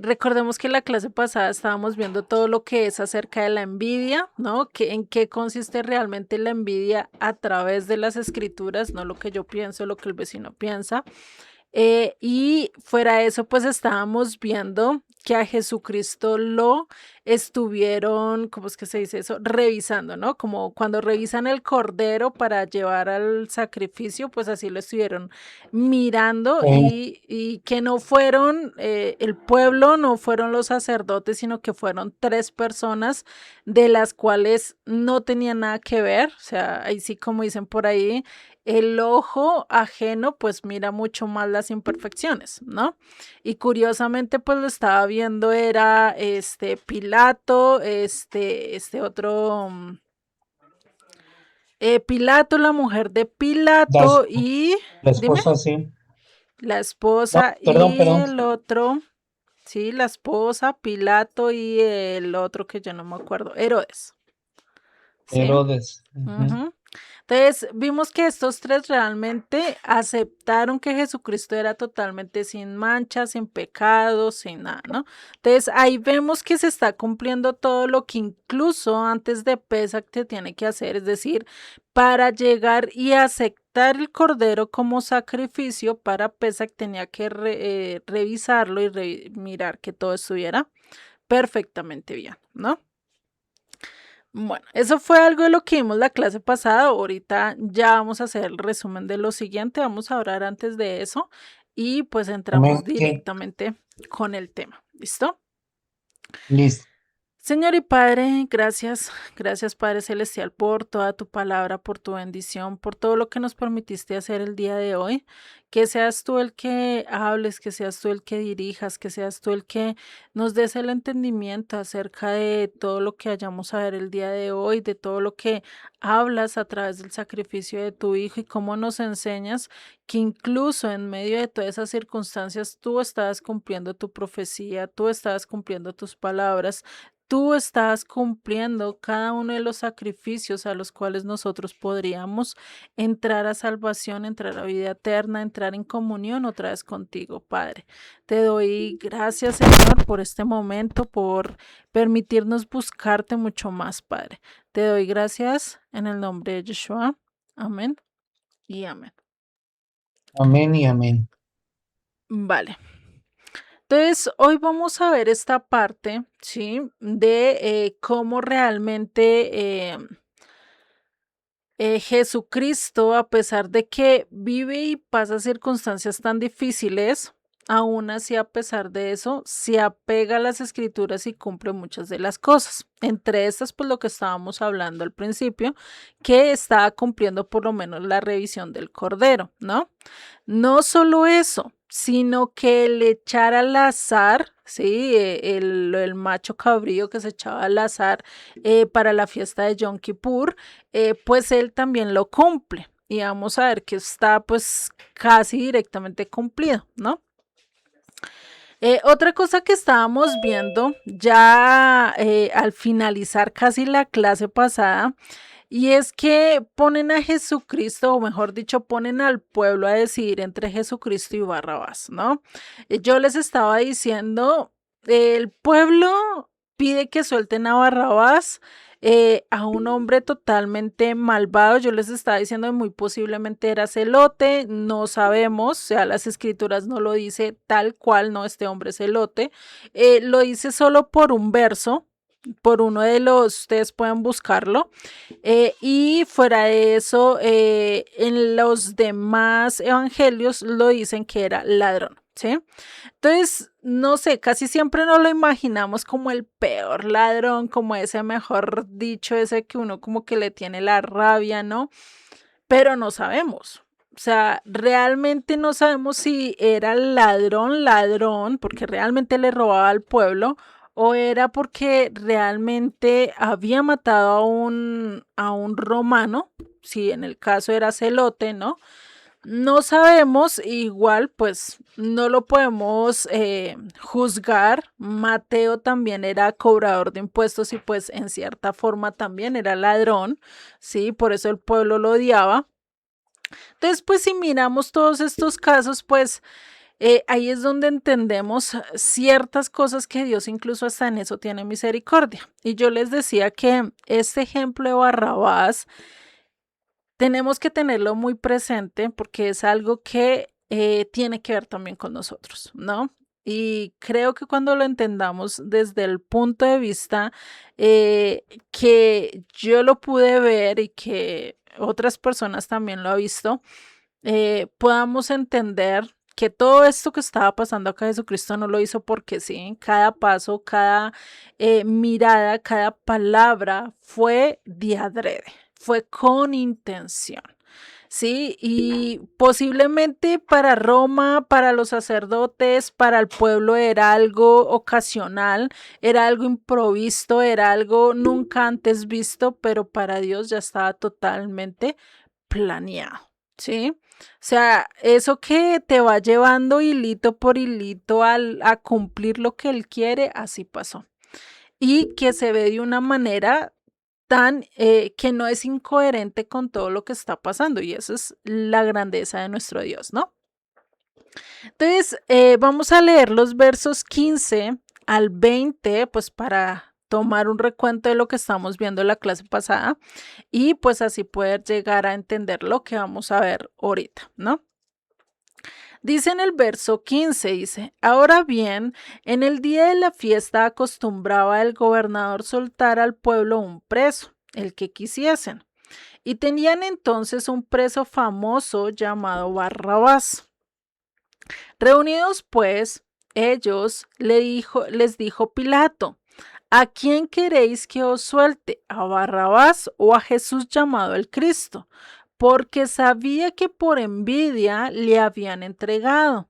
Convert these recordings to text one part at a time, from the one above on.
Recordemos que en la clase pasada estábamos viendo todo lo que es acerca de la envidia, ¿no? En qué consiste realmente la envidia a través de las escrituras, no lo que yo pienso, lo que el vecino piensa. Y fuera de eso, pues estábamos viendo que a Jesucristo lo estuvieron, ¿cómo es que se dice eso? Revisando, ¿no? Como cuando revisan el cordero para llevar al sacrificio, pues así lo estuvieron mirando y que no fueron el pueblo, no fueron los sacerdotes, sino que fueron tres personas de las cuales no tenían nada que ver, o sea, ahí sí como dicen por ahí, el ojo ajeno pues mira mucho más las imperfecciones, ¿no? Y curiosamente pues lo estaba viendo era Pilato, este otro, Pilato, la mujer de La, es- Pilato y, la dime, esposa sí. la No, esposa perdón, y perdón. el otro, sí, la esposa, Pilato y el otro que yo no me acuerdo, Herodes, ¿sí? Herodes. Ujú. Ujú. Entonces, vimos que estos tres realmente aceptaron que Jesucristo era totalmente sin mancha, sin pecado, sin nada, ¿no? Entonces, ahí vemos que se está cumpliendo todo lo que incluso antes de Pesach se tiene que hacer, es decir, para llegar y aceptar el cordero como sacrificio para Pesach tenía que revisarlo y mirar que todo estuviera perfectamente bien, ¿no? Bueno, eso fue algo de lo que vimos la clase pasada. Ahorita ya vamos a hacer el resumen de lo siguiente. Vamos a hablar antes de eso y pues entramos Amén. Sí, directamente con el tema. ¿Listo? listo. Señor y Padre, gracias, gracias Padre Celestial por toda tu palabra, por tu bendición, por todo lo que nos permitiste hacer el día de hoy. Que seas tú el que hables, que seas tú el que dirijas, que seas tú el que nos des el entendimiento acerca de todo lo que hayamos a ver el día de hoy, de todo lo que hablas a través del sacrificio de tu Hijo y cómo nos enseñas que incluso en medio de todas esas circunstancias tú estabas cumpliendo tu profecía, tú estabas cumpliendo tus palabras. Tú estás cumpliendo cada uno de los sacrificios a los cuales nosotros podríamos entrar a salvación, entrar a vida eterna, entrar en comunión otra vez contigo, Padre. Te doy gracias, Señor, por este momento, por permitirnos buscarte mucho más, Padre. Te doy gracias en el nombre de Yeshua. Amén y amén. Amén y amén. Vale. Entonces, hoy vamos a ver esta parte, ¿sí? De cómo realmente Jesucristo, a pesar de que vive y pasa circunstancias tan difíciles, aún así, a pesar de eso, se apega a las escrituras y cumple muchas de las cosas. Entre estas, pues lo que estábamos hablando al principio, que estaba cumpliendo por lo menos la revisión del Cordero, ¿no? No solo eso, sino que el echar al azar, ¿sí? El macho cabrío que se echaba al azar para la fiesta de Yom Kippur, pues él también lo cumple. Y vamos a ver que está pues casi directamente cumplido, ¿no? Otra cosa que estábamos viendo ya al finalizar casi la clase pasada, y es que ponen a Jesucristo, o mejor dicho, ponen al pueblo a decidir entre Jesucristo y Barrabás, ¿no? Yo les estaba diciendo, el pueblo pide que suelten a Barrabás, a un hombre totalmente malvado. Yo les estaba diciendo que muy posiblemente era celote, no sabemos, o sea, las escrituras no lo dice tal cual, no, este hombre celote, lo dice solo por un verso, por uno de los, ustedes pueden buscarlo, y fuera de eso, en los demás evangelios lo dicen que era ladrón, ¿sí? Entonces, no sé, casi siempre nos lo imaginamos como el peor ladrón, como ese mejor dicho, ese que uno como que le tiene la rabia, ¿no? Pero no sabemos. O sea, realmente no sabemos si era ladrón, ladrón, porque realmente le robaba al pueblo, o era porque realmente había matado a un romano, si en el caso era celote, ¿no? No sabemos, igual pues no lo podemos juzgar. Mateo también era cobrador de impuestos y pues en cierta forma también era ladrón, ¿sí? Por eso el pueblo lo odiaba. Entonces, pues si miramos todos estos casos, pues ahí es donde entendemos ciertas cosas que Dios incluso hasta en eso tiene misericordia. Y yo les decía que este ejemplo de Barrabás tenemos que tenerlo muy presente porque es algo que tiene que ver también con nosotros, ¿no? Y creo que cuando lo entendamos desde el punto de vista que yo lo pude ver y que otras personas también lo han visto, podamos entender que todo esto que estaba pasando acá Jesucristo no lo hizo porque sí, cada paso, cada mirada, cada palabra fue de adrede, fue con intención. Sí, y posiblemente para Roma, para los sacerdotes, para el pueblo era algo ocasional, era algo improvisto, era algo nunca antes visto, pero para Dios ya estaba totalmente planeado, ¿sí? O sea, eso que te va llevando hilito por hilito a cumplir lo que Él quiere, así pasó. Y que se ve de una manera tan que no es incoherente con todo lo que está pasando. Y esa es la grandeza de nuestro Dios, ¿no? Entonces, vamos a leer los versos 15 al 20, pues para tomar un recuento de lo que estamos viendo en la clase pasada y pues así poder llegar a entender lo que vamos a ver ahorita, ¿no? Dice en el verso 15, dice, ahora bien, en el día de la fiesta acostumbraba el gobernador soltar al pueblo un preso, el que quisiesen, y tenían entonces un preso famoso llamado Barrabás. Reunidos pues, ellos les dijo Pilato, ¿a quién queréis que os suelte? ¿A Barrabás o a Jesús llamado el Cristo? Porque sabía que por envidia le habían entregado.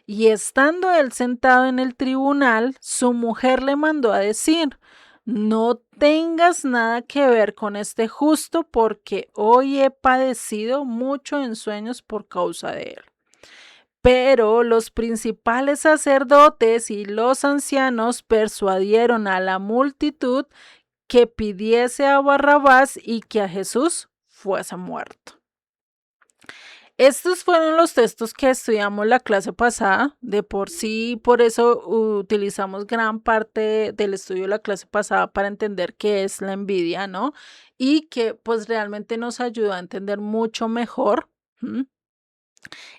Y estando él sentado en el tribunal, su mujer le mandó a decir, no tengas nada que ver con este justo, porque hoy he padecido mucho en sueños por causa de él. Pero los principales sacerdotes y los ancianos persuadieron a la multitud que pidiese a Barrabás y que a Jesús fuese muerto. Estos fueron los textos que estudiamos la clase pasada. De por sí, por eso utilizamos gran parte del estudio de la clase pasada para entender qué es la envidia, ¿no? Y que pues realmente nos ayuda a entender mucho mejor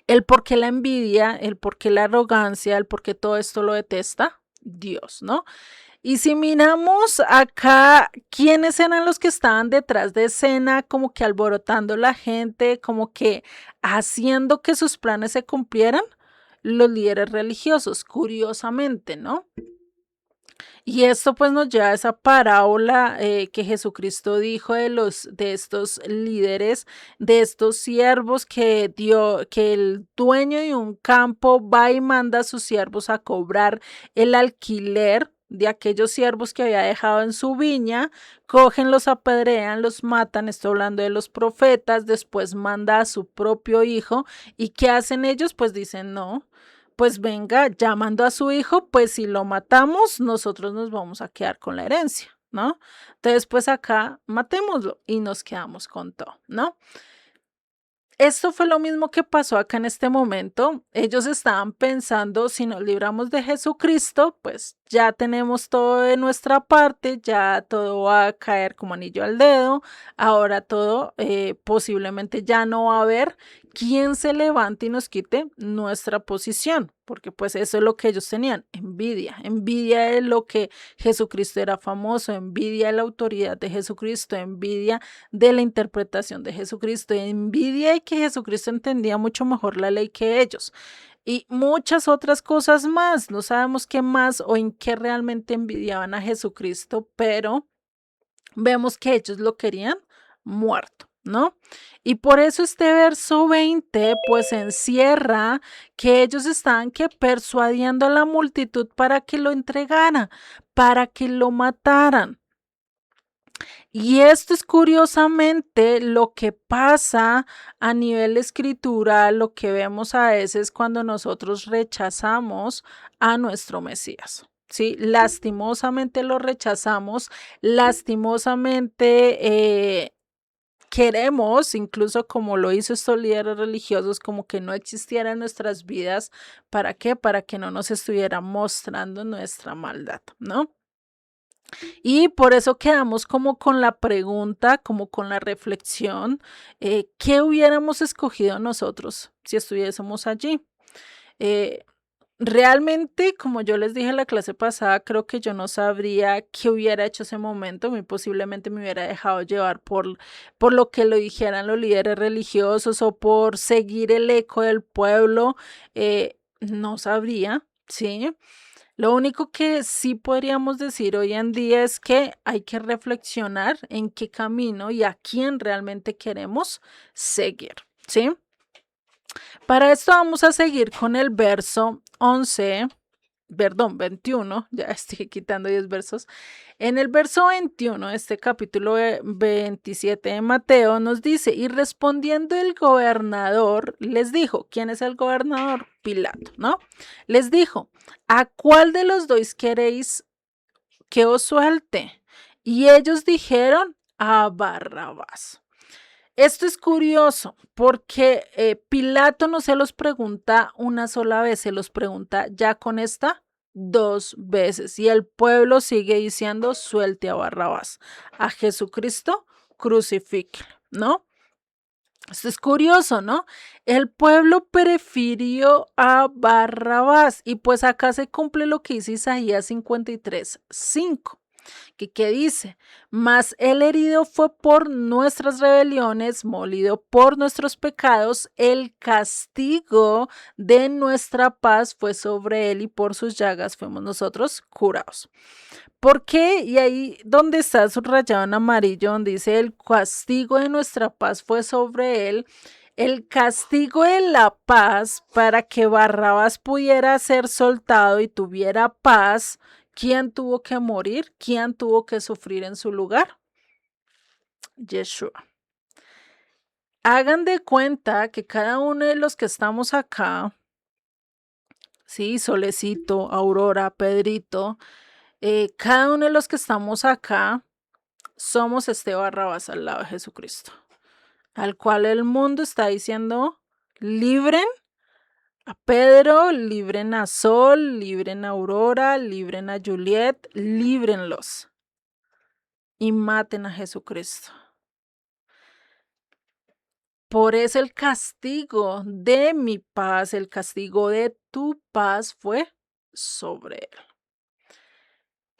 el por qué la envidia, el por qué la arrogancia, el por qué todo esto lo detesta Dios, ¿no? Y si miramos acá, ¿quiénes eran los que estaban detrás de escena, como que alborotando la gente, como que haciendo que sus planes se cumplieran? Los líderes religiosos, curiosamente, ¿no? Y esto pues nos lleva a esa parábola que Jesucristo dijo de estos líderes, de estos siervos que el dueño de un campo va y manda a sus siervos a cobrar el alquiler de aquellos siervos que había dejado en su viña, cogen, los apedrean, los matan, estoy hablando de los profetas, después manda a su propio hijo, ¿y qué hacen ellos? Pues dicen no, pues venga, llamando a su hijo, pues si lo matamos, nosotros nos vamos a quedar con la herencia, ¿no? Entonces, pues acá matémoslo y nos quedamos con todo, ¿no? Esto fue lo mismo que pasó acá en este momento. Ellos estaban pensando, si nos libramos de Jesucristo, pues ya tenemos todo de nuestra parte, ya todo va a caer como anillo al dedo. Ahora todo posiblemente ya no va a haber quien se levante y nos quite nuestra posición, porque pues eso es lo que ellos tenían, envidia de lo que Jesucristo era famoso, envidia de la autoridad de Jesucristo, envidia de la interpretación de Jesucristo, envidia de que Jesucristo entendía mucho mejor la ley que ellos y muchas otras cosas más. No sabemos qué más o en qué realmente envidiaban a Jesucristo, pero vemos que ellos lo querían muerto, ¿no? Y por eso este verso 20 pues encierra que ellos estaban que persuadiendo a la multitud para que lo entregara, para que lo mataran. Y esto es curiosamente lo que pasa a nivel escritural, lo que vemos a veces cuando nosotros rechazamos a nuestro Mesías. Sí, lastimosamente lo rechazamos, lastimosamente queremos, incluso como lo hizo estos líderes religiosos, como que no existiera en nuestras vidas. ¿Para qué? Para que no nos estuviera mostrando nuestra maldad, ¿no? Y por eso quedamos como con la pregunta, como con la reflexión, ¿qué hubiéramos escogido nosotros si estuviésemos allí? Eh, Realmente, como yo les dije en la clase pasada, creo que yo no sabría qué hubiera hecho ese momento. Muy posiblemente me hubiera dejado llevar por lo que lo dijeran los líderes religiosos o por seguir el eco del pueblo. No sabría, ¿sí? Lo único que sí podríamos decir hoy en día es que hay que reflexionar en qué camino y a quién realmente queremos seguir, ¿sí? Para esto vamos a seguir con el verso 11, perdón, 21, ya estoy quitando 10 versos. En el verso 21 de este capítulo 27 de Mateo nos dice, y respondiendo el gobernador, les dijo, ¿quién es el gobernador? Pilato, ¿no? Les dijo, ¿a cuál de los dos queréis que os suelte? Y ellos dijeron, a Barrabás. Esto es curioso porque Pilato no se los pregunta una sola vez, se los pregunta ya con esta 2 veces. Y el pueblo sigue diciendo, suelte a Barrabás, a Jesucristo, crucifíquelo, ¿no? Esto es curioso, ¿no? El pueblo prefirió a Barrabás y pues acá se cumple lo que dice Isaías 53:5 que dice, mas el herido fue por nuestras rebeliones, molido por nuestros pecados, el castigo de nuestra paz fue sobre él y por sus llagas fuimos nosotros curados. ¿Por qué? Y ahí donde está subrayado en amarillo, donde dice el castigo de nuestra paz fue sobre él, el castigo de la paz para que Barrabás pudiera ser soltado y tuviera paz. ¿Quién tuvo que morir? ¿Quién tuvo que sufrir en su lugar? Yeshua. Hagan de cuenta que cada uno de los que estamos acá, sí, Solecito, Aurora, Pedrito, cada uno de los que estamos acá somos este Barrabás al lado de Jesucristo, al cual el mundo está diciendo, libren a Pedro, libren a Sol, libren a Aurora, libren a Juliet, líbrenlos y maten a Jesucristo. Por eso el castigo de mi paz, el castigo de tu paz fue sobre él.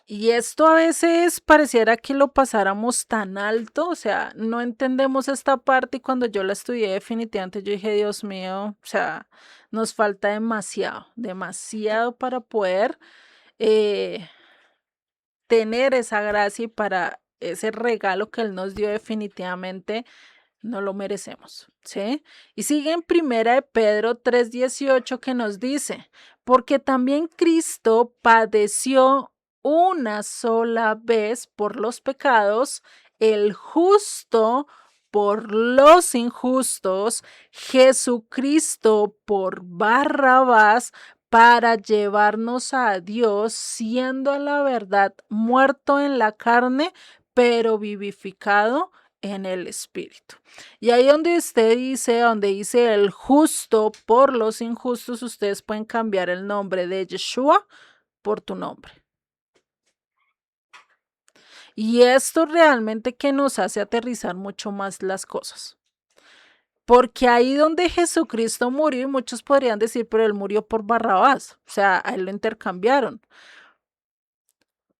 Y esto a veces pareciera que lo pasáramos tan alto, o sea, no entendemos esta parte y cuando yo la estudié definitivamente yo dije, Dios mío, o sea, nos falta demasiado, demasiado para poder tener esa gracia y para ese regalo que Él nos dio definitivamente no lo merecemos, ¿sí? Y sigue en Primera de Pedro 3:18 que nos dice, porque también Cristo padeció una sola vez por los pecados, el justo por los injustos, Jesucristo por Barrabás, para llevarnos a Dios, siendo a la verdad muerto en la carne, pero vivificado en el espíritu. Y ahí donde dice el justo por los injustos, ustedes pueden cambiar el nombre de Yeshua por tu nombre. Y esto realmente que nos hace aterrizar mucho más las cosas. Porque ahí donde Jesucristo murió, y muchos podrían decir, pero él murió por Barrabás, o sea, a él lo intercambiaron.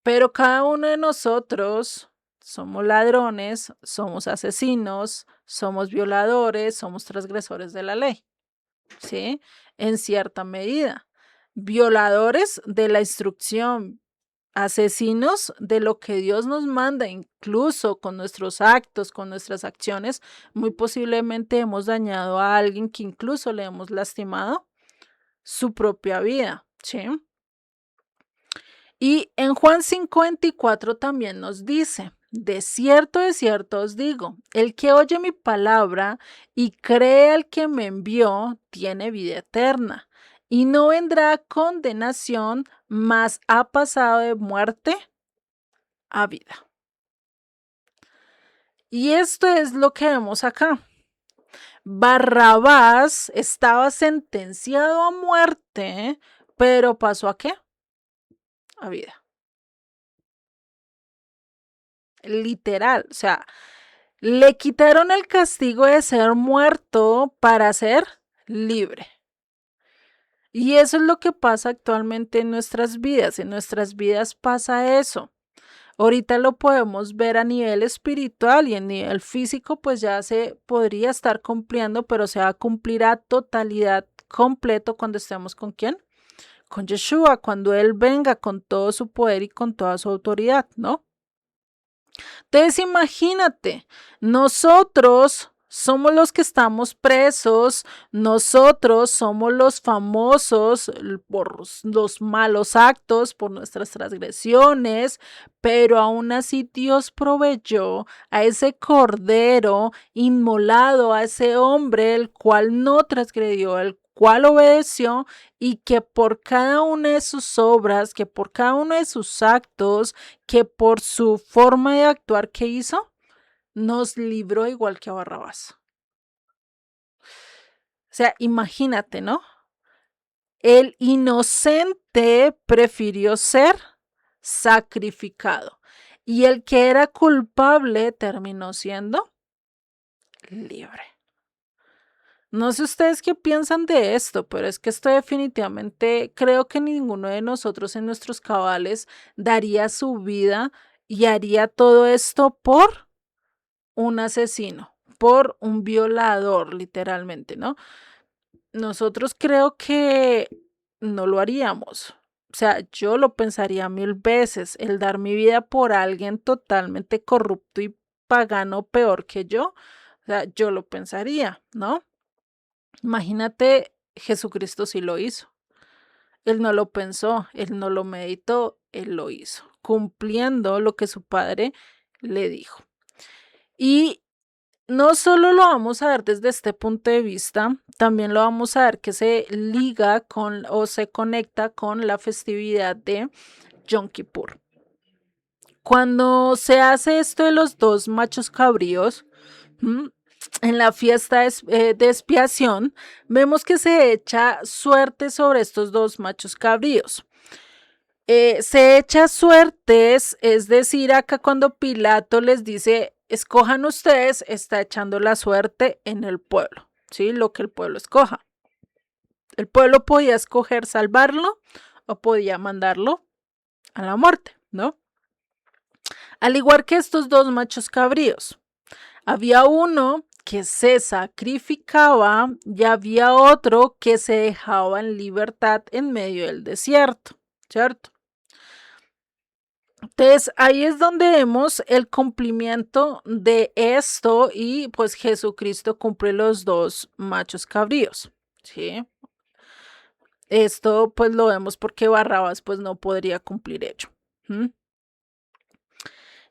Pero cada uno de nosotros somos ladrones, somos asesinos, somos violadores, somos transgresores de la ley, ¿sí? En cierta medida. Violadores de la instrucción, asesinos de lo que Dios nos manda, incluso con nuestros actos, con nuestras acciones, muy posiblemente hemos dañado a alguien que incluso le hemos lastimado su propia vida, ¿sí? Y en Juan 5:24 también nos dice, de cierto os digo, el que oye mi palabra y cree al que me envió, tiene vida eterna, y no vendrá a condenación, mas ha pasado de muerte a vida. Y esto es lo que vemos acá. Barrabás estaba sentenciado a muerte, pero ¿pasó a qué? A vida. Literal, o sea, le quitaron el castigo de ser muerto para ser libre. Y eso es lo que pasa actualmente en nuestras vidas. En nuestras vidas pasa eso. Ahorita lo podemos ver a nivel espiritual y en nivel físico, pues ya se podría estar cumpliendo, pero se va a cumplir a totalidad completo cuando estemos con quién? Con Yeshua, cuando Él venga con todo su poder y con toda su autoridad, ¿no? Entonces imagínate, nosotros somos los que estamos presos, nosotros somos los famosos por los malos actos, por nuestras transgresiones, pero aún así Dios proveyó a ese cordero inmolado, a ese hombre el cual no transgredió, el cual obedeció y que por cada una de sus obras, que por cada uno de sus actos, que por su forma de actuar que hizo, nos libró igual que a Barrabás. O sea, imagínate, ¿no? El inocente prefirió ser sacrificado y el que era culpable terminó siendo libre. No sé ustedes qué piensan de esto, pero es que esto definitivamente creo que ninguno de nosotros en nuestros cabales daría su vida y haría todo esto por un asesino, por un violador, literalmente, ¿no? Nosotros creo que no lo haríamos. O sea, yo lo pensaría 1000 veces, el dar mi vida por alguien totalmente corrupto y pagano peor que yo. O sea, yo lo pensaría, ¿no? Imagínate, Jesucristo sí lo hizo. Él no lo pensó, él no lo meditó, él lo hizo, cumpliendo lo que su padre le dijo. Y no solo lo vamos a ver desde este punto de vista, también lo vamos a ver que se liga con o se conecta con la festividad de Yom Kippur. Cuando se hace esto de los dos machos cabríos, en la fiesta de expiación, vemos que se echa suerte sobre estos dos machos cabríos. Se echa suertes, es decir, acá cuando Pilato les dice, escojan ustedes, está echando la suerte en el pueblo, ¿sí? Lo que el pueblo escoja. El pueblo podía escoger salvarlo o podía mandarlo a la muerte, ¿no? Al igual que estos dos machos cabríos. Había uno que se sacrificaba y había otro que se dejaba en libertad en medio del desierto, ¿cierto? Entonces ahí es donde vemos el cumplimiento de esto y pues Jesucristo cumple los dos machos cabríos, ¿sí? Esto pues lo vemos porque Barrabás pues no podría cumplir ello. ¿Mm?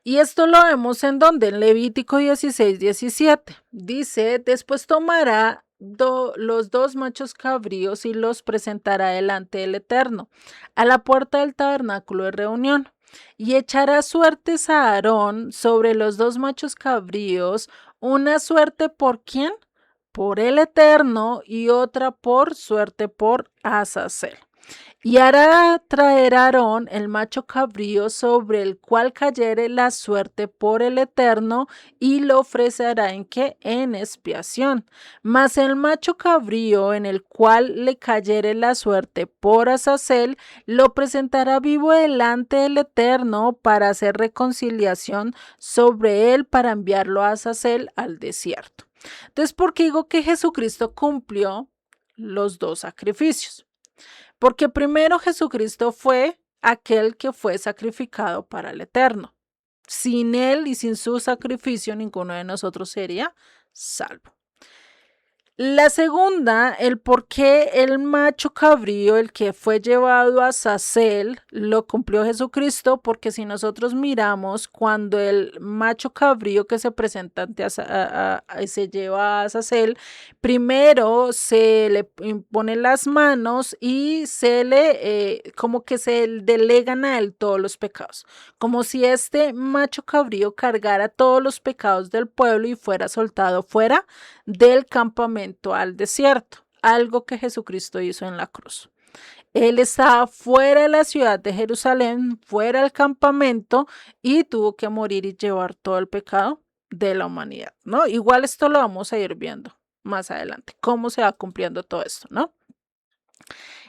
Y esto lo vemos en donde, en Levítico 16:17. Dice, después tomará los dos machos cabríos y los presentará delante del Eterno, a la puerta del tabernáculo de reunión. Y echará suertes a Aarón sobre los dos machos cabríos, una suerte por quién? Por el Eterno y otra por suerte por Azazel. Y hará traer a Aarón el macho cabrío sobre el cual cayere la suerte por el Eterno y lo ofrecerá en qué? En expiación. Mas el macho cabrío en el cual le cayere la suerte por Azazel lo presentará vivo delante del Eterno para hacer reconciliación sobre él para enviarlo a Azazel al desierto. Entonces, ¿por qué digo que Jesucristo cumplió los dos sacrificios? Porque primero Jesucristo fue aquel que fue sacrificado para el Eterno. Sin él y sin su sacrificio, ninguno de nosotros sería salvo. La segunda, el por qué el macho cabrío, el que fue llevado a Azazel, lo cumplió Jesucristo, porque si nosotros miramos cuando el macho cabrío que se presenta ante se lleva a Azazel, primero se le imponen las manos y se le, como que se delegan a él todos los pecados, como si este macho cabrío cargara todos los pecados del pueblo y fuera soltado fuera del campamento al desierto, algo que Jesucristo hizo en la cruz. Él estaba fuera de la ciudad de Jerusalén, fuera del campamento y tuvo que morir y llevar todo el pecado de la humanidad, ¿no? Igual esto lo vamos a ir viendo más adelante, cómo se va cumpliendo todo esto, ¿no?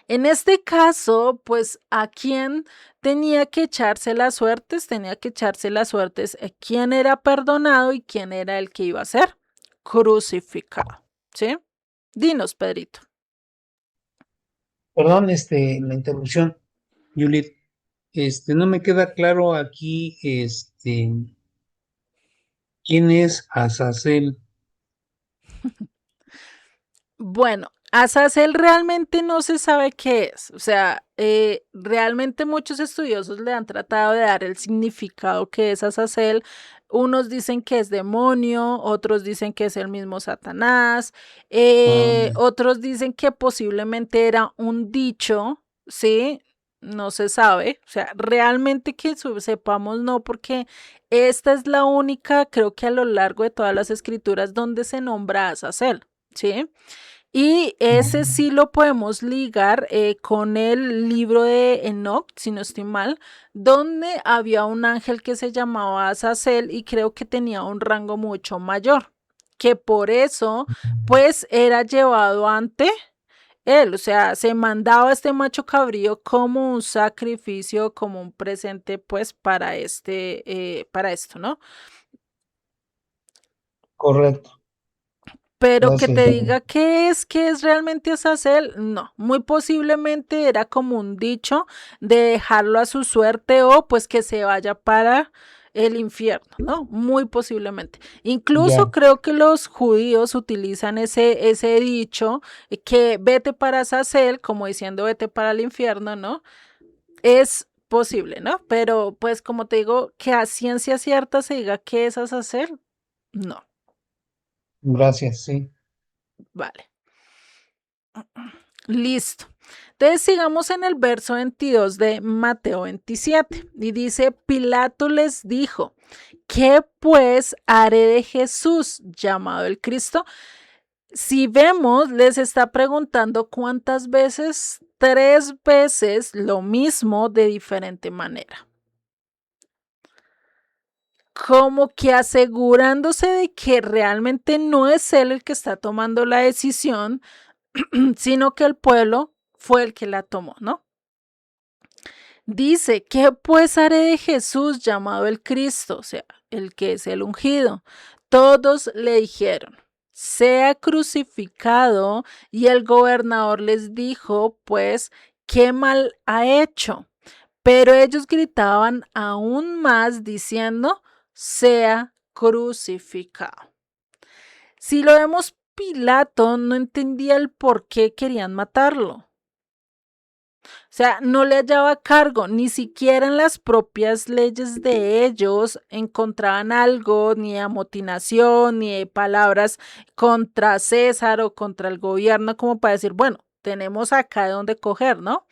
En este caso, pues, ¿a quién tenía que echarse las suertes? Tenía que echarse las suertes a quién era perdonado y quién era el que iba a ser crucificado, ¿sí? Dinos, Pedrito. Perdón, la interrupción, Juliet. No me queda claro aquí, ¿quién es Azazel? Bueno, Azazel realmente no se sabe qué es, o sea, realmente muchos estudiosos le han tratado de dar el significado que es Azazel. Unos dicen que es demonio, otros dicen que es el mismo Satanás, Ya. otros dicen que posiblemente era un dicho, ¿sí? No se sabe, o sea, realmente que sepamos no, porque esta es la única, creo que a lo largo de todas las escrituras donde se nombra a Azazel, ¿sí? Y ese Mm, sí lo podemos ligar con el libro de Enoch, si no estoy mal, donde había un ángel que se llamaba Azazel y creo que tenía un rango mucho mayor, que por eso pues era llevado ante él, o sea, se mandaba a este macho cabrío como un sacrificio, como un presente pues para esto, ¿no? correcto, Pero que gracias, te Juliet. diga qué es realmente Azazel, no, muy posiblemente era como un dicho de dejarlo a su suerte o pues que se vaya para el infierno, ¿no? Muy posiblemente. Incluso Ya, creo que los judíos utilizan ese dicho que vete para Azazel, como diciendo vete para el infierno, ¿no? Es posible, ¿no? Pero pues como te digo, que a ciencia cierta se diga qué es Azazel, no, gracias, sí. vale. Listo. Entonces sigamos en el verso 22 de Mateo 27 y dice, Pilato les dijo, ¿qué pues haré de Jesús llamado el Cristo? Si vemos, les está preguntando cuántas veces, 3 veces lo mismo de diferente manera. Como que asegurándose de que realmente no es él el que está tomando la decisión, sino que el pueblo fue el que la tomó, ¿no? Dice, ¿qué pues haré de Jesús llamado el Cristo? O sea, el que es el ungido. Todos le dijeron, sea crucificado. Y el gobernador les dijo, pues, ¿qué mal ha hecho? Pero ellos gritaban aún más diciendo, sea crucificado. Si lo vemos, Pilato no entendía el por qué querían matarlo. O sea, no le hallaba cargo, ni siquiera en las propias leyes de ellos encontraban algo, ni de amotinación, ni de palabras contra César o contra el gobierno, como para decir, bueno, tenemos acá de dónde coger, ¿no?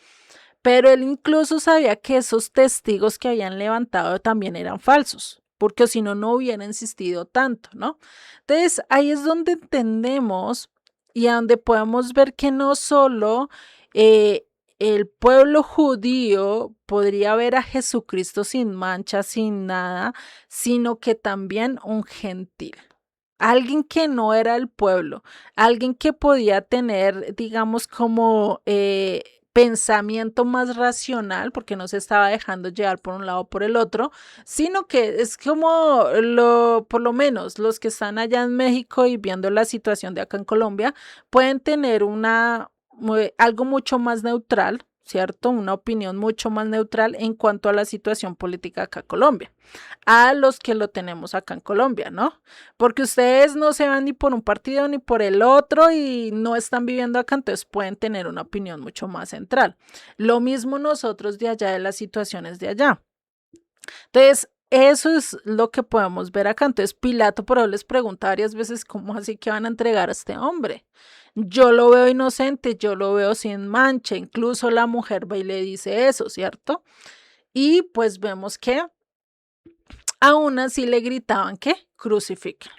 Pero él incluso sabía que esos testigos que habían levantado también eran falsos, porque si no, no hubiera insistido tanto, ¿no? Entonces, ahí es donde entendemos y a donde podemos ver que no solo eh, el pueblo judío podría ver a Jesucristo sin mancha, sin nada, sino que también un gentil. Alguien que no era el pueblo, alguien que podía tener, digamos, como pensamiento más racional, porque no se estaba dejando llevar por un lado o por el otro, sino que es como por lo menos los que están allá en México y viendo la situación de acá en Colombia, pueden tener algo mucho más neutral, ¿cierto? Una opinión mucho más neutral en cuanto a la situación política acá en Colombia, a los que lo tenemos acá en Colombia, ¿no? Porque ustedes no se van ni por un partido ni por el otro y no están viviendo acá, entonces pueden tener una opinión mucho más central. Lo mismo nosotros de allá, de las situaciones de allá. Entonces, eso es lo que podemos ver acá. Entonces, Pilato por eso les pregunta varias veces, ¿cómo así que van a entregar a este hombre? Yo lo veo inocente, yo lo veo sin mancha, incluso la mujer va y le dice eso, ¿cierto? Y pues vemos que aún así le gritaban que crucifiquen.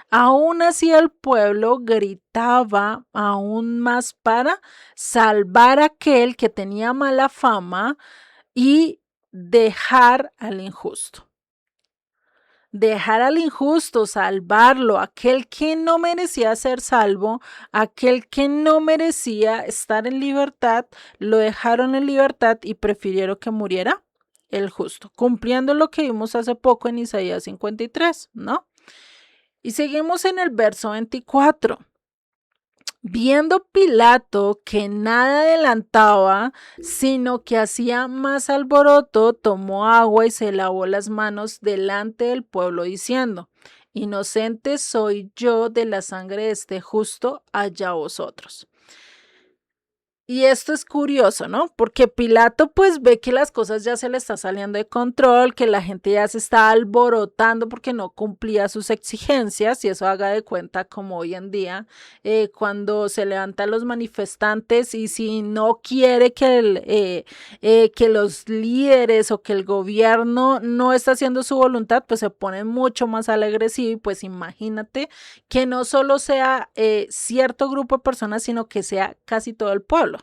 Aún así el pueblo gritaba aún más para salvar a aquel que tenía mala fama y dejar al injusto. Dejar al injusto, salvarlo, aquel que no merecía ser salvo, aquel que no merecía estar en libertad, lo dejaron en libertad y prefirieron que muriera el justo, cumpliendo lo que vimos hace poco en Isaías 53, ¿no? Y seguimos en el verso 24. Viendo Pilato que nada adelantaba, sino que hacía más alboroto, tomó agua y se lavó las manos delante del pueblo, diciendo: Inocente soy yo de la sangre de este justo, allá vosotros. Y esto es curioso, ¿no? Porque Pilato pues ve que las cosas ya se le está saliendo de control, que la gente ya se está alborotando porque no cumplía sus exigencias, y eso haga de cuenta como hoy en día, cuando se levantan los manifestantes y si no quiere que los líderes o que el gobierno no está haciendo su voluntad, pues se ponen mucho más al agresivo. Y pues imagínate que no solo sea cierto grupo de personas, sino que sea casi todo el pueblo.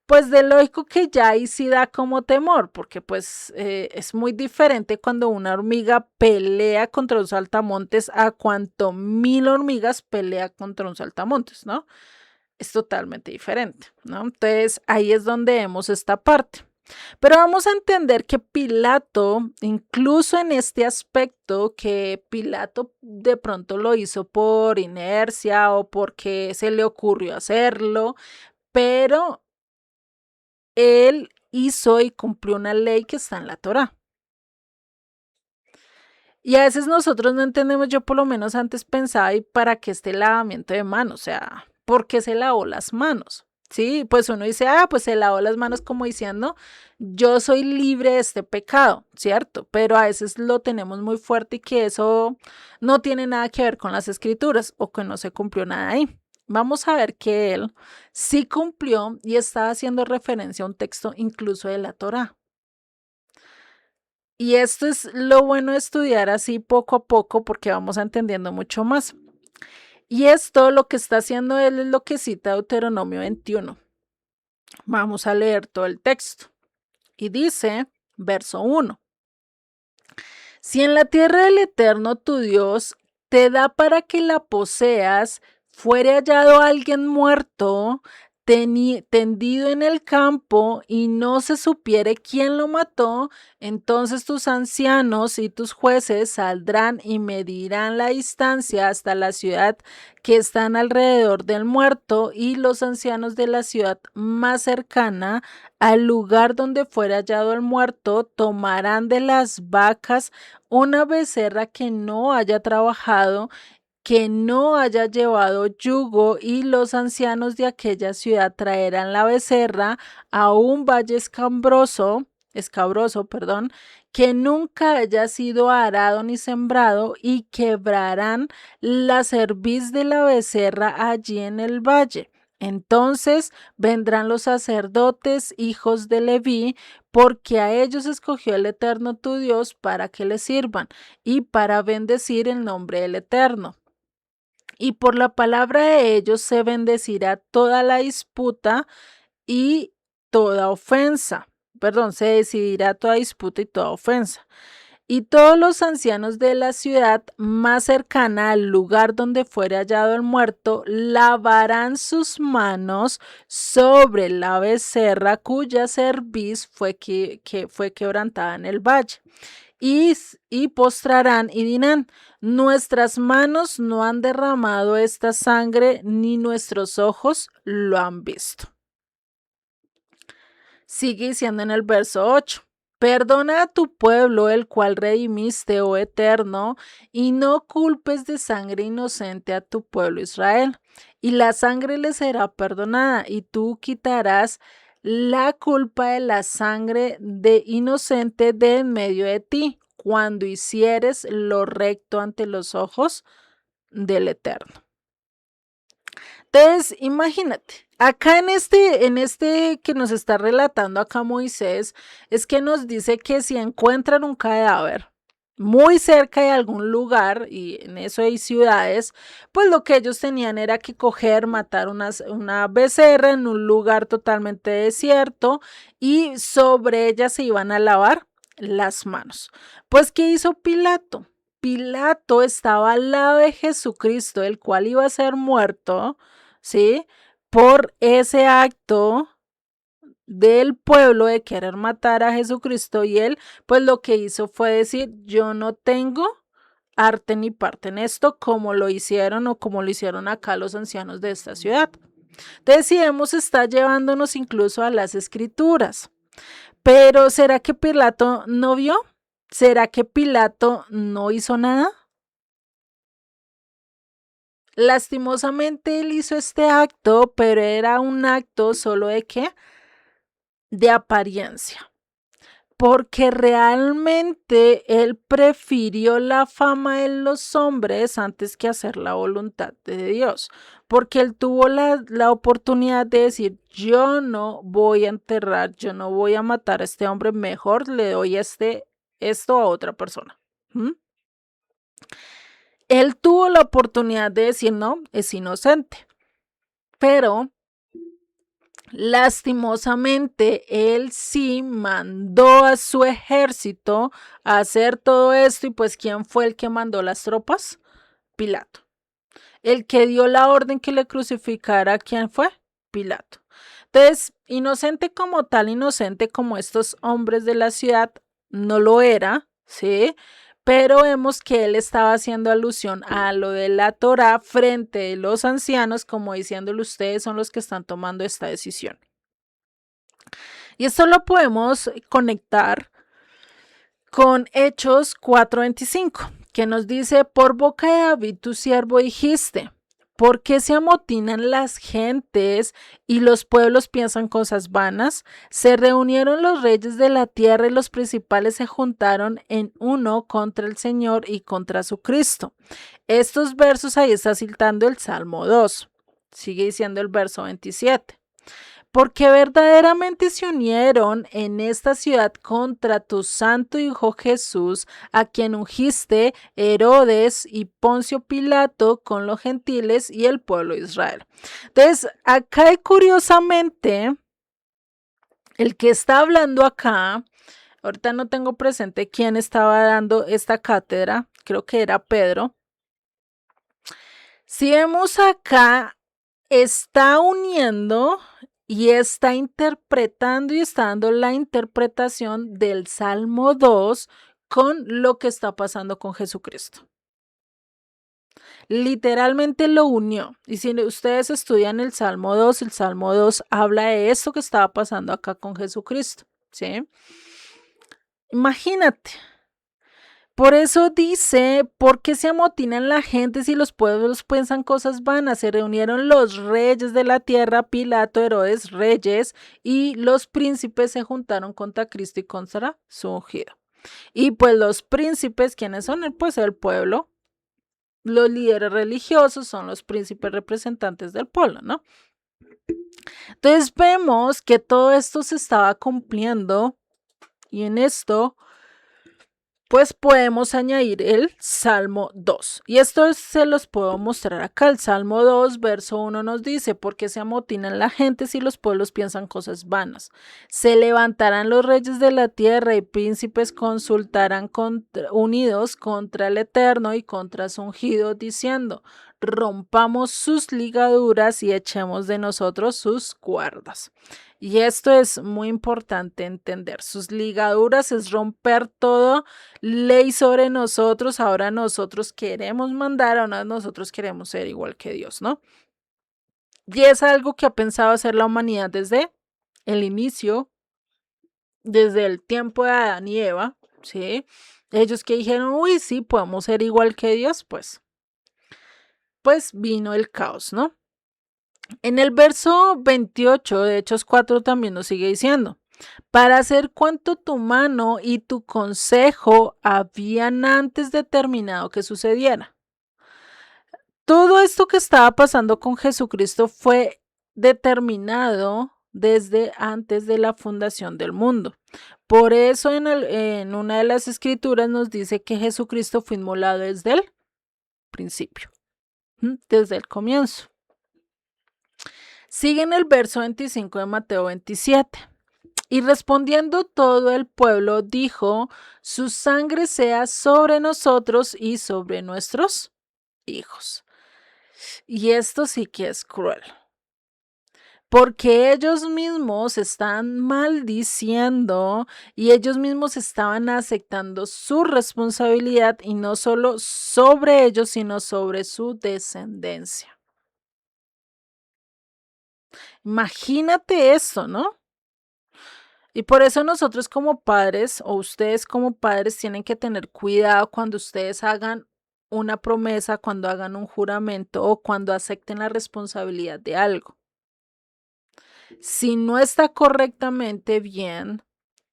Pues de lógico que ya ahí sí da como temor, porque pues es muy diferente cuando una hormiga pelea contra un saltamontes a cuanto 1000 hormigas pelea contra un saltamontes, ¿no? Es totalmente diferente, ¿no? Entonces ahí es donde vemos esta parte. Pero vamos a entender que Pilato, incluso en este aspecto, que Pilato de pronto lo hizo por inercia o porque se le ocurrió hacerlo, pero él hizo y cumplió una ley que está en la Torá. Y a veces nosotros no entendemos, yo por lo menos antes pensaba, ¿y para qué este lavamiento de manos? O sea, ¿por qué se lavó las manos? Sí, pues uno dice, pues se lavó las manos como diciendo, yo soy libre de este pecado, ¿cierto? Pero a veces lo tenemos muy fuerte y que eso no tiene nada que ver con las escrituras o que no se cumplió nada ahí. Vamos a ver que él sí cumplió y está haciendo referencia a un texto incluso de la Torá. Y esto es lo bueno de estudiar así poco a poco porque vamos entendiendo mucho más. Y esto lo que está haciendo él es lo que cita Deuteronomio 21. Vamos a leer todo el texto. Y dice, verso 1. Si en la tierra del Eterno tu Dios te da para que la poseas, fuere hallado alguien muerto, tendido en el campo, y no se supiere quién lo mató, entonces tus ancianos y tus jueces saldrán y medirán la distancia hasta la ciudad que están alrededor del muerto, y los ancianos de la ciudad más cercana al lugar donde fuera hallado el muerto tomarán de las vacas una becerra que no haya trabajado, que no haya llevado yugo, y los ancianos de aquella ciudad traerán la becerra a un valle escabroso, que nunca haya sido arado ni sembrado, y quebrarán la cerviz de la becerra allí en el valle. Entonces vendrán los sacerdotes, hijos de Leví, porque a ellos escogió el Eterno tu Dios para que le sirvan y para bendecir el nombre del Eterno. Y por la palabra de ellos se bendecirá toda la disputa y toda ofensa. Se decidirá toda disputa y toda ofensa. Y todos los ancianos de la ciudad más cercana al lugar donde fuere hallado el muerto lavarán sus manos sobre la becerra cuya cerviz fue quebrantada en el valle. Y postrarán y dirán: nuestras manos no han derramado esta sangre, ni nuestros ojos lo han visto. Sigue diciendo en el verso 8. Perdona a tu pueblo, el cual redimiste, oh Eterno, y no culpes de sangre inocente a tu pueblo Israel. Y la sangre le será perdonada, y tú quitarás la culpa de la sangre de inocente de en medio de ti, cuando hicieres lo recto ante los ojos del Eterno. Entonces, imagínate, acá en este que nos está relatando acá Moisés, es que nos dice que si encuentran un cadáver muy cerca de algún lugar, y en eso hay ciudades, pues lo que ellos tenían era que coger, matar una becerra en un lugar totalmente desierto y sobre ella se iban a lavar las manos. Pues, ¿qué hizo Pilato? Pilato estaba al lado de Jesucristo, el cual iba a ser muerto, ¿sí? Por ese acto del pueblo de querer matar a Jesucristo, y él pues lo que hizo fue decir: yo no tengo arte ni parte en esto, como lo hicieron o como lo hicieron acá los ancianos de esta ciudad. Entonces, si vemos, está llevándonos incluso a las escrituras. Pero ¿será que Pilato no vio? ¿Será que Pilato no hizo nada? Lastimosamente él hizo este acto, pero era un acto solo de qué? De apariencia. Porque realmente él prefirió la fama de los hombres antes que hacer la voluntad de Dios. Porque él tuvo la oportunidad de decir: yo no voy a enterrar, yo no voy a matar a este hombre, mejor le doy esto a otra persona. ¿Mm? Él tuvo la oportunidad de decir: no, es inocente. Pero lastimosamente, él sí mandó a su ejército a hacer todo esto. Y pues, ¿quién fue el que mandó las tropas? Pilato. El que dio la orden que le crucificara, ¿quién fue? Pilato. Entonces, inocente como tal, inocente como estos hombres de la ciudad, no lo era, ¿sí? Pero vemos que él estaba haciendo alusión a lo de la Torá frente de los ancianos, como diciéndole: ustedes son los que están tomando esta decisión. Y esto lo podemos conectar con Hechos 4:25, que nos dice: por boca de David tu siervo dijiste, ¿por qué se amotinan las gentes y los pueblos piensan cosas vanas? Se reunieron los reyes de la tierra y los principales se juntaron en uno contra el Señor y contra su Cristo. Estos versos, ahí está citando el Salmo 2. Sigue diciendo el verso 27. Porque verdaderamente se unieron en esta ciudad contra tu santo Hijo Jesús, a quien ungiste Herodes y Poncio Pilato con los gentiles y el pueblo de Israel. Entonces, acá curiosamente, el que está hablando acá, ahorita no tengo presente quién estaba dando esta cátedra, creo que era Pedro. Si vemos acá, está uniendo y está interpretando y está dando la interpretación del Salmo 2 con lo que está pasando con Jesucristo. Literalmente lo unió. Y si ustedes estudian el Salmo 2 habla de esto que estaba pasando acá con Jesucristo, ¿sí? Imagínate. Por eso dice: ¿por qué se amotinan la gente si los pueblos piensan cosas vanas? Se reunieron los reyes de la tierra, Pilato, Herodes, reyes, y los príncipes se juntaron contra Cristo y contra su ungido. Y pues los príncipes, ¿quiénes son? Pues el pueblo. Los líderes religiosos son los príncipes representantes del pueblo, ¿no? Entonces vemos que todo esto se estaba cumpliendo, y en esto pues podemos añadir el Salmo 2. Y esto se los puedo mostrar acá. El Salmo 2, verso 1 nos dice: porque se amotinan la gente si los pueblos piensan cosas vanas. Se levantarán los reyes de la tierra y príncipes consultarán unidos contra el Eterno y contra su ungido, diciendo: rompamos sus ligaduras y echemos de nosotros sus cuerdas. Y esto es muy importante entender. Sus ligaduras es romper todo ley sobre nosotros. Ahora nosotros queremos mandar, ahora nosotros queremos ser igual que Dios, ¿no? Y es algo que ha pensado hacer la humanidad desde el inicio desde el tiempo de Adán y Eva, ¿sí? Ellos que dijeron, uy, sí, podemos ser igual que Dios, pues vino el caos, ¿no? En el verso 28 de Hechos 4 también nos sigue diciendo, para hacer cuanto tu mano y tu consejo habían antes determinado que sucediera. Todo esto que estaba pasando con Jesucristo fue determinado desde antes de la fundación del mundo. Por eso en una de las escrituras nos dice que Jesucristo fue inmolado desde el principio, desde el comienzo. Sigue en el verso 25 de Mateo 27. Y respondiendo todo el pueblo dijo, su sangre sea sobre nosotros y sobre nuestros hijos. Y esto sí que es cruel. Porque ellos mismos están maldiciendo y ellos mismos estaban aceptando su responsabilidad y no solo sobre ellos, sino sobre su descendencia. Imagínate esto, ¿no? Y por eso nosotros como padres o ustedes como padres tienen que tener cuidado cuando ustedes hagan una promesa, cuando hagan un juramento o cuando acepten la responsabilidad de algo. Si no está correctamente bien,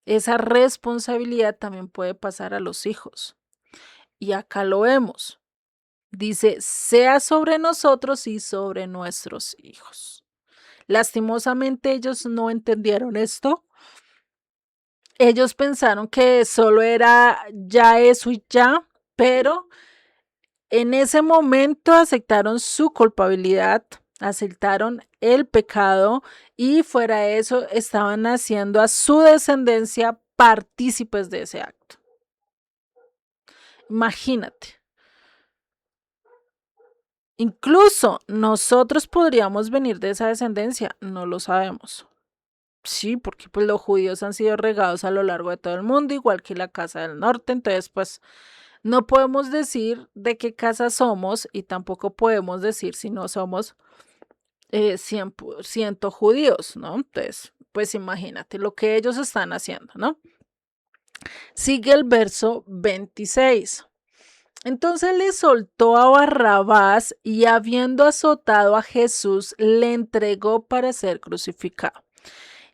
esa responsabilidad también puede pasar a los hijos. Y acá lo vemos. Dice, sea sobre nosotros y sobre nuestros hijos. Lastimosamente ellos no entendieron esto. Ellos pensaron que solo era ya eso y ya, pero en ese momento aceptaron su culpabilidad, aceptaron el pecado y fuera de eso estaban haciendo a su descendencia partícipes de ese acto. Imagínate. Incluso nosotros podríamos venir de esa descendencia, no lo sabemos. Sí, porque pues los judíos han sido regados a lo largo de todo el mundo, igual que la casa del norte, entonces pues no podemos decir de qué casa somos y tampoco podemos decir si no somos 100% judíos, ¿no? Entonces, pues imagínate lo que ellos están haciendo, ¿no? Sigue el verso 26. Entonces le soltó a Barrabás y habiendo azotado a Jesús, le entregó para ser crucificado.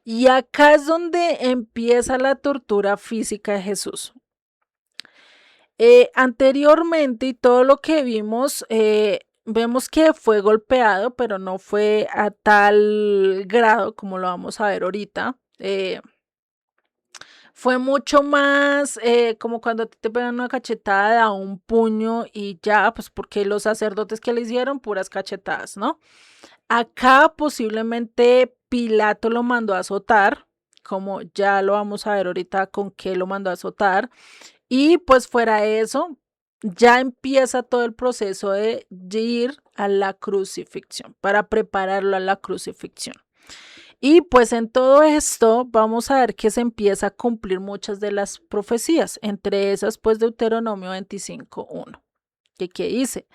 Y acá es donde empieza la tortura física de Jesús. Anteriormente y todo lo que vimos, vemos que fue golpeado, pero no fue a tal grado como lo vamos a ver ahorita. Fue mucho más como cuando te pegan una cachetada a un puño y ya, pues porque los sacerdotes que le hicieron puras cachetadas, ¿no? Acá posiblemente Pilato lo mandó a azotar, como ya lo vamos a ver ahorita con qué lo mandó a azotar. Y pues fuera de eso, ya empieza todo el proceso de ir a la crucifixión, para prepararlo a la crucifixión. Y pues en todo esto vamos a ver que se empieza a cumplir muchas de las profecías, entre esas pues Deuteronomio 25:1, que dice,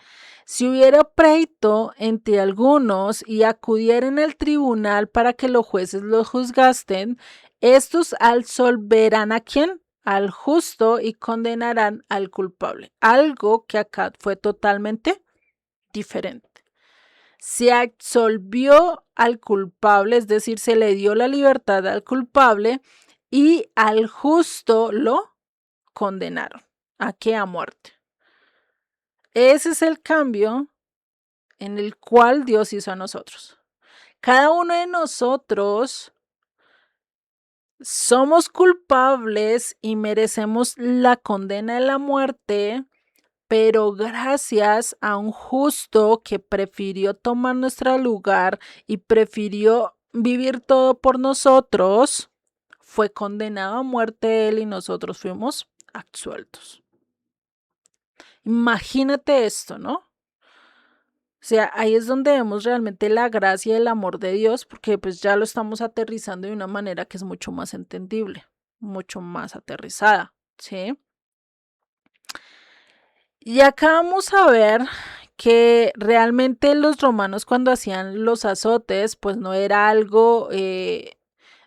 si hubiera pleito entre algunos y acudieren al tribunal para que los jueces los juzgasten, estos absolverán ¿a quién? Al justo y condenarán al culpable. Algo que acá fue totalmente diferente. Se absolvió al culpable, es decir, se le dio la libertad al culpable y al justo lo condenaron. ¿A qué? A muerte. Ese es el cambio en el cual Dios hizo a nosotros. Cada uno de nosotros somos culpables y merecemos la condena de la muerte, pero gracias a un justo que prefirió tomar nuestro lugar y prefirió vivir todo por nosotros, fue condenado a muerte él y nosotros fuimos absueltos. Imagínate esto, ¿no? O sea, ahí es donde vemos realmente la gracia y el amor de Dios, porque pues ya lo estamos aterrizando de una manera que es mucho más entendible, mucho más aterrizada, ¿sí? Y acá vamos a ver que realmente los romanos cuando hacían los azotes, pues no era algo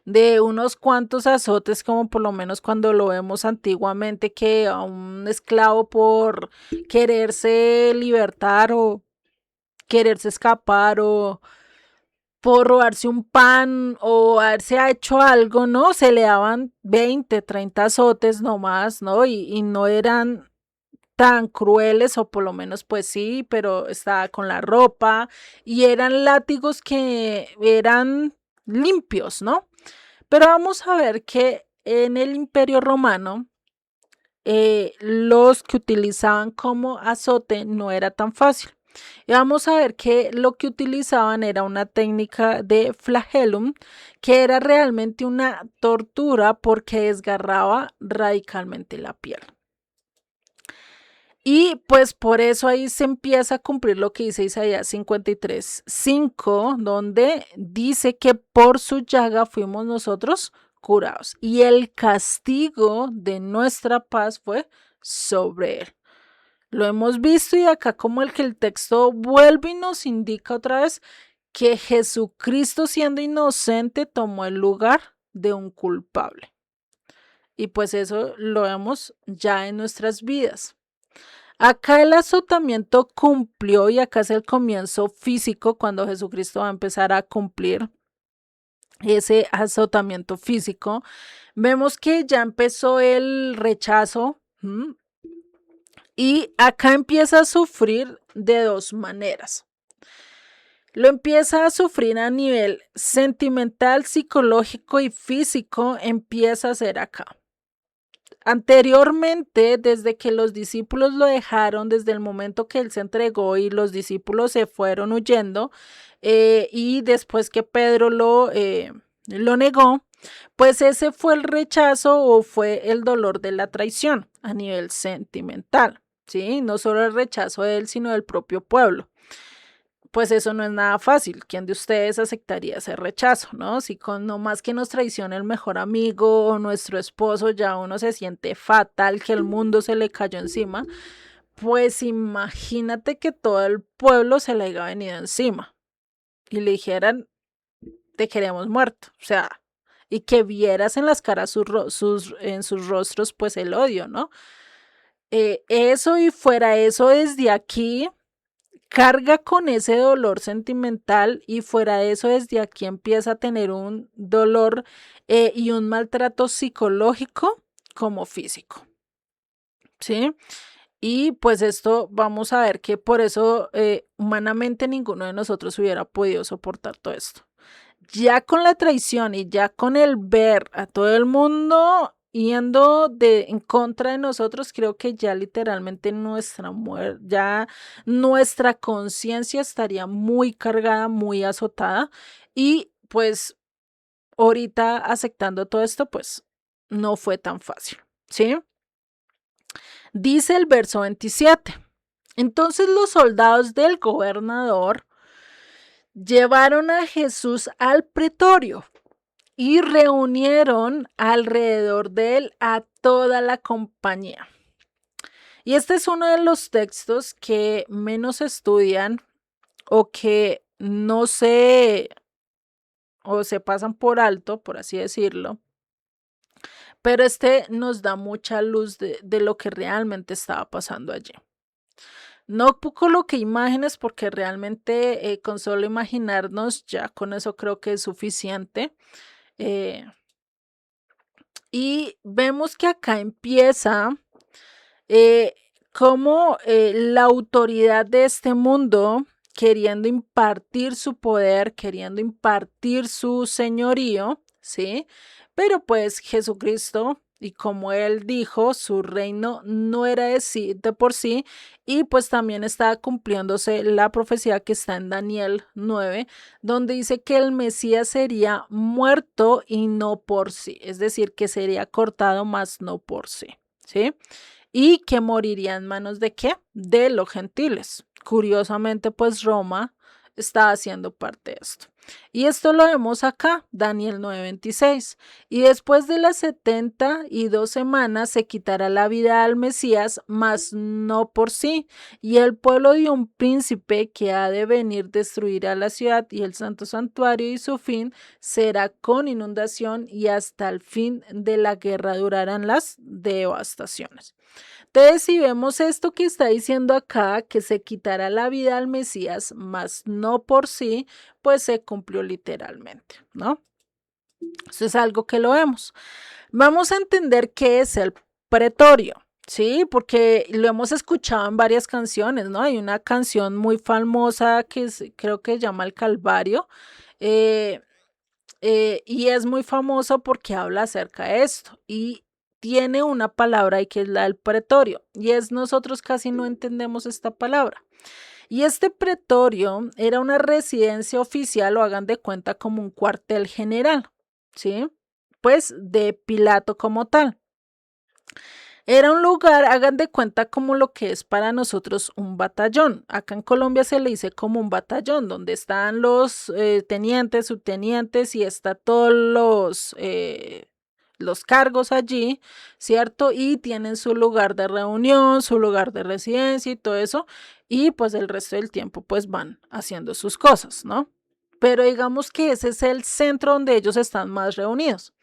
de unos cuantos azotes, como por lo menos cuando lo vemos antiguamente, que a un esclavo por quererse libertar o quererse escapar o por robarse un pan o haberse hecho algo, ¿no? Se le daban 20, 30 azotes nomás, ¿no? Y no eran tan crueles, o por lo menos pues sí, pero estaba con la ropa y eran látigos que eran limpios, ¿no? Pero vamos a ver que en el Imperio Romano los que utilizaban como azote no era tan fácil. Y vamos a ver que lo que utilizaban era una técnica de flagellum, que era realmente una tortura porque desgarraba radicalmente la piel. Y pues por eso ahí se empieza a cumplir lo que dice Isaías 53:5, donde dice que por su llaga fuimos nosotros curados y el castigo de nuestra paz fue sobre él. Lo hemos visto y acá como el que el texto vuelve y nos indica otra vez que Jesucristo, siendo inocente, tomó el lugar de un culpable. Y pues eso lo vemos ya en nuestras vidas. Acá el azotamiento cumplió y acá es el comienzo físico cuando Jesucristo va a empezar a cumplir ese azotamiento físico. Vemos que ya empezó el rechazo. Y acá empieza a sufrir de dos maneras. Lo empieza a sufrir a nivel sentimental, psicológico y físico, empieza a ser acá. Anteriormente, desde que los discípulos lo dejaron, desde el momento que él se entregó y los discípulos se fueron huyendo, y después que Pedro lo negó, pues ese fue el rechazo o fue el dolor de la traición a nivel sentimental, ¿sí? No solo el rechazo de él, sino del propio pueblo. Pues eso no es nada fácil. ¿Quién de ustedes aceptaría ese rechazo, no? Si con no más que nos traicione el mejor amigo o nuestro esposo, ya uno se siente fatal, que el mundo se le cayó encima, pues imagínate que todo el pueblo se le haya venido encima y le dijeran, te queremos muerto, o sea, y que vieras en las caras en sus rostros, pues el odio, ¿no? Eso y fuera eso desde aquí carga con ese dolor sentimental y fuera de eso desde aquí empieza a tener un dolor y un maltrato psicológico como físico, ¿sí? Y pues esto vamos a ver que por eso humanamente ninguno de nosotros hubiera podido soportar todo esto. Ya con la traición y ya con el ver a todo el mundo yendo en contra de nosotros, creo que ya literalmente nuestra muerte, ya nuestra conciencia estaría muy cargada, muy azotada y pues ahorita aceptando todo esto, pues no fue tan fácil, ¿sí? Dice el verso 27. Entonces los soldados del gobernador llevaron a Jesús al pretorio y reunieron alrededor de él a toda la compañía. Y este es uno de los textos que menos estudian o que no se o se pasan por alto, por así decirlo. Pero este nos da mucha luz de lo que realmente estaba pasando allí. No coloqué imágenes porque realmente con solo imaginarnos ya con eso creo que es suficiente. Eh, y vemos que acá empieza eh, como la autoridad de este mundo queriendo impartir su poder, queriendo impartir su señorío, ¿sí? Pero pues Jesucristo, y como él dijo, su reino no era de por sí, y pues también estaba cumpliéndose la profecía que está en Daniel 9, donde dice que el Mesías sería muerto y no por sí, es decir, que sería cortado, más no por sí, ¿sí? Y que moriría en manos de ¿qué? De los gentiles. Curiosamente, pues Roma está haciendo parte de esto. Y esto lo vemos acá, Daniel 9:26. Y después de las 72 semanas se quitará la vida al Mesías, mas no por sí. Y el pueblo de un príncipe que ha de venir destruirá la ciudad y el santo santuario, y su fin será con inundación, y hasta el fin de la guerra durarán las devastaciones. Entonces, si vemos esto que está diciendo acá, que se quitará la vida al Mesías, mas no por sí, pues se cumplió literalmente, ¿no? Eso es algo que lo vemos. Vamos a entender qué es el pretorio, ¿sí? Porque lo hemos escuchado en varias canciones, ¿no? Hay una canción muy famosa creo que se llama El Calvario, eh, y es muy famoso porque habla acerca de esto. Y tiene una palabra ahí que es la del pretorio, y es nosotros casi no entendemos esta palabra. Y este pretorio era una residencia oficial, o hagan de cuenta como un cuartel general, ¿sí? Pues de Pilato como tal. Era un lugar, hagan de cuenta como lo que es para nosotros un batallón. Acá en Colombia se le dice como un batallón, donde están los tenientes, subtenientes, y está todos los cargos allí, ¿cierto? Y tienen su lugar de reunión, su lugar de residencia y todo eso. Y pues el resto del tiempo pues van haciendo sus cosas, ¿no? Pero digamos que ese es el centro donde ellos están más reunidos.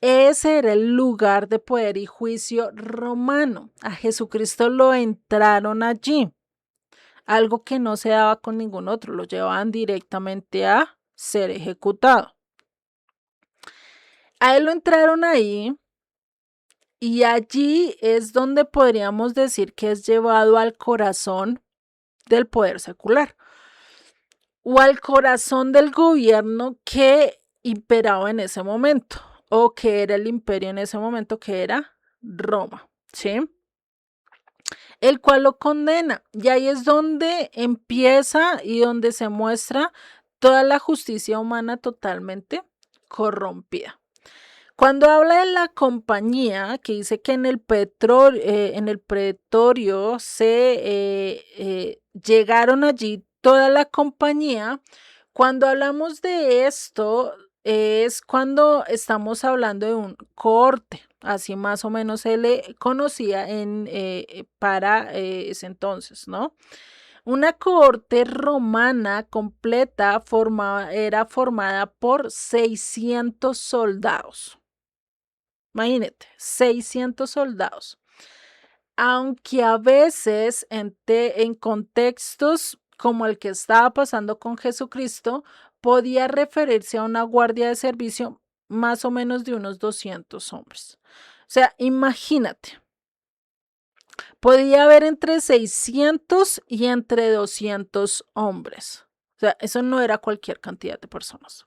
Ese era el lugar de poder y juicio romano. A Jesucristo lo entraron allí, algo que no se daba con ningún otro, lo llevaban directamente a ser ejecutado. A él lo entraron ahí, y allí es donde podríamos decir que es llevado al corazón del poder secular, o al corazón del gobierno que imperaba en ese momento, o que era el imperio en ese momento, que era Roma, ¿sí? El cual lo condena. Y ahí es donde empieza y donde se muestra toda la justicia humana totalmente corrompida. Cuando habla de la compañía, que dice que en el pretorio llegaron allí toda la compañía, cuando hablamos de esto, es cuando estamos hablando de un cohorte, así más o menos se le conocía para ese entonces, ¿no? Una cohorte romana completa era formada por 600 soldados. Imagínate, 600 soldados. Aunque a veces en contextos como el que estaba pasando con Jesucristo, podía referirse a una guardia de servicio más o menos de unos 200 hombres. O sea, imagínate, podía haber entre 600 y entre 200 hombres. O sea, eso no era cualquier cantidad de personas.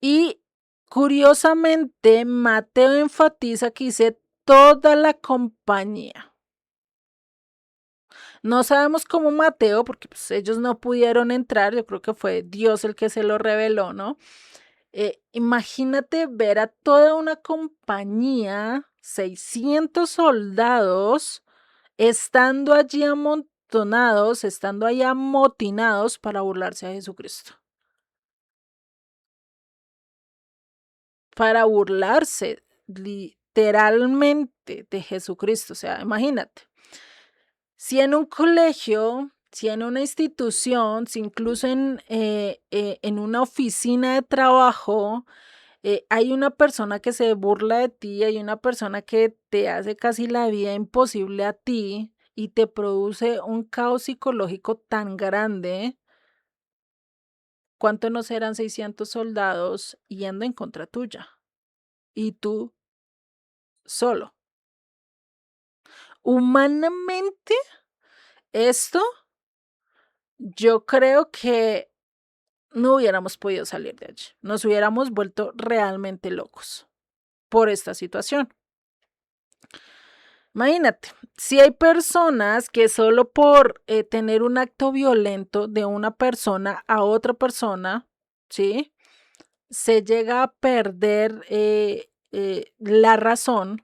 Y curiosamente, Mateo enfatiza que dice toda la compañía. No sabemos cómo Mateo, porque pues, ellos no pudieron entrar, yo creo que fue Dios el que se lo reveló, ¿no? Imagínate ver a toda una compañía, 600 soldados, estando allí amontonados, estando ahí amotinados para burlarse a Jesucristo. Para burlarse literalmente de Jesucristo. O sea, imagínate, si en un colegio, si en una institución, si incluso en una oficina de trabajo, hay una persona que se burla de ti, hay una persona que te hace casi la vida imposible a ti y te produce un caos psicológico tan grande, ¿cuánto no serán 600 soldados yendo en contra tuya? Y tú solo. Humanamente, esto yo creo que no hubiéramos podido salir de allí. Nos hubiéramos vuelto realmente locos por esta situación. Imagínate, si hay personas que solo por tener un acto violento de una persona a otra persona, ¿sí? Se llega a perder la razón.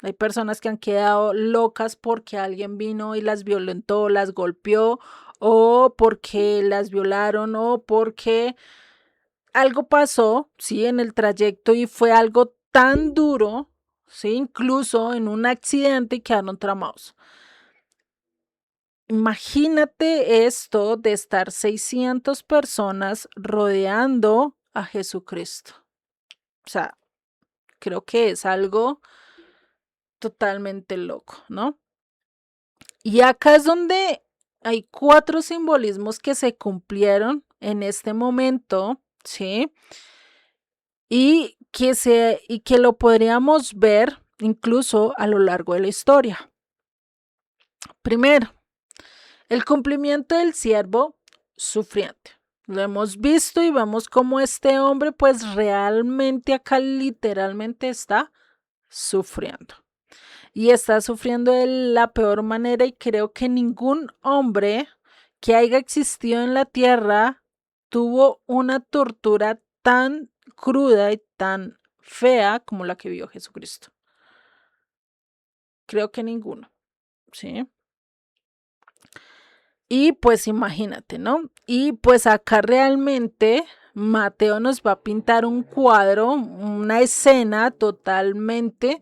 Hay personas que han quedado locas porque alguien vino y las violentó, las golpeó, o porque las violaron, o porque algo pasó, sí, en el trayecto y fue algo tan duro, sí, incluso en un accidente y quedaron tramados. Imagínate esto de estar 600 personas rodeando a Jesucristo. O sea, creo que es algo totalmente loco, ¿no? Y acá es donde hay 4 simbolismos que se cumplieron en este momento, ¿sí? Y que lo podríamos ver incluso a lo largo de la historia. Primero, el cumplimiento del siervo sufriente. Lo hemos visto y vemos cómo este hombre pues realmente acá literalmente está sufriendo. Y está sufriendo de la peor manera y creo que ningún hombre que haya existido en la tierra tuvo una tortura tan cruda y tan fea como la que vio Jesucristo. Creo que ninguno, ¿sí? Y pues imagínate, ¿no? Y pues acá realmente Mateo nos va a pintar un cuadro, una escena totalmente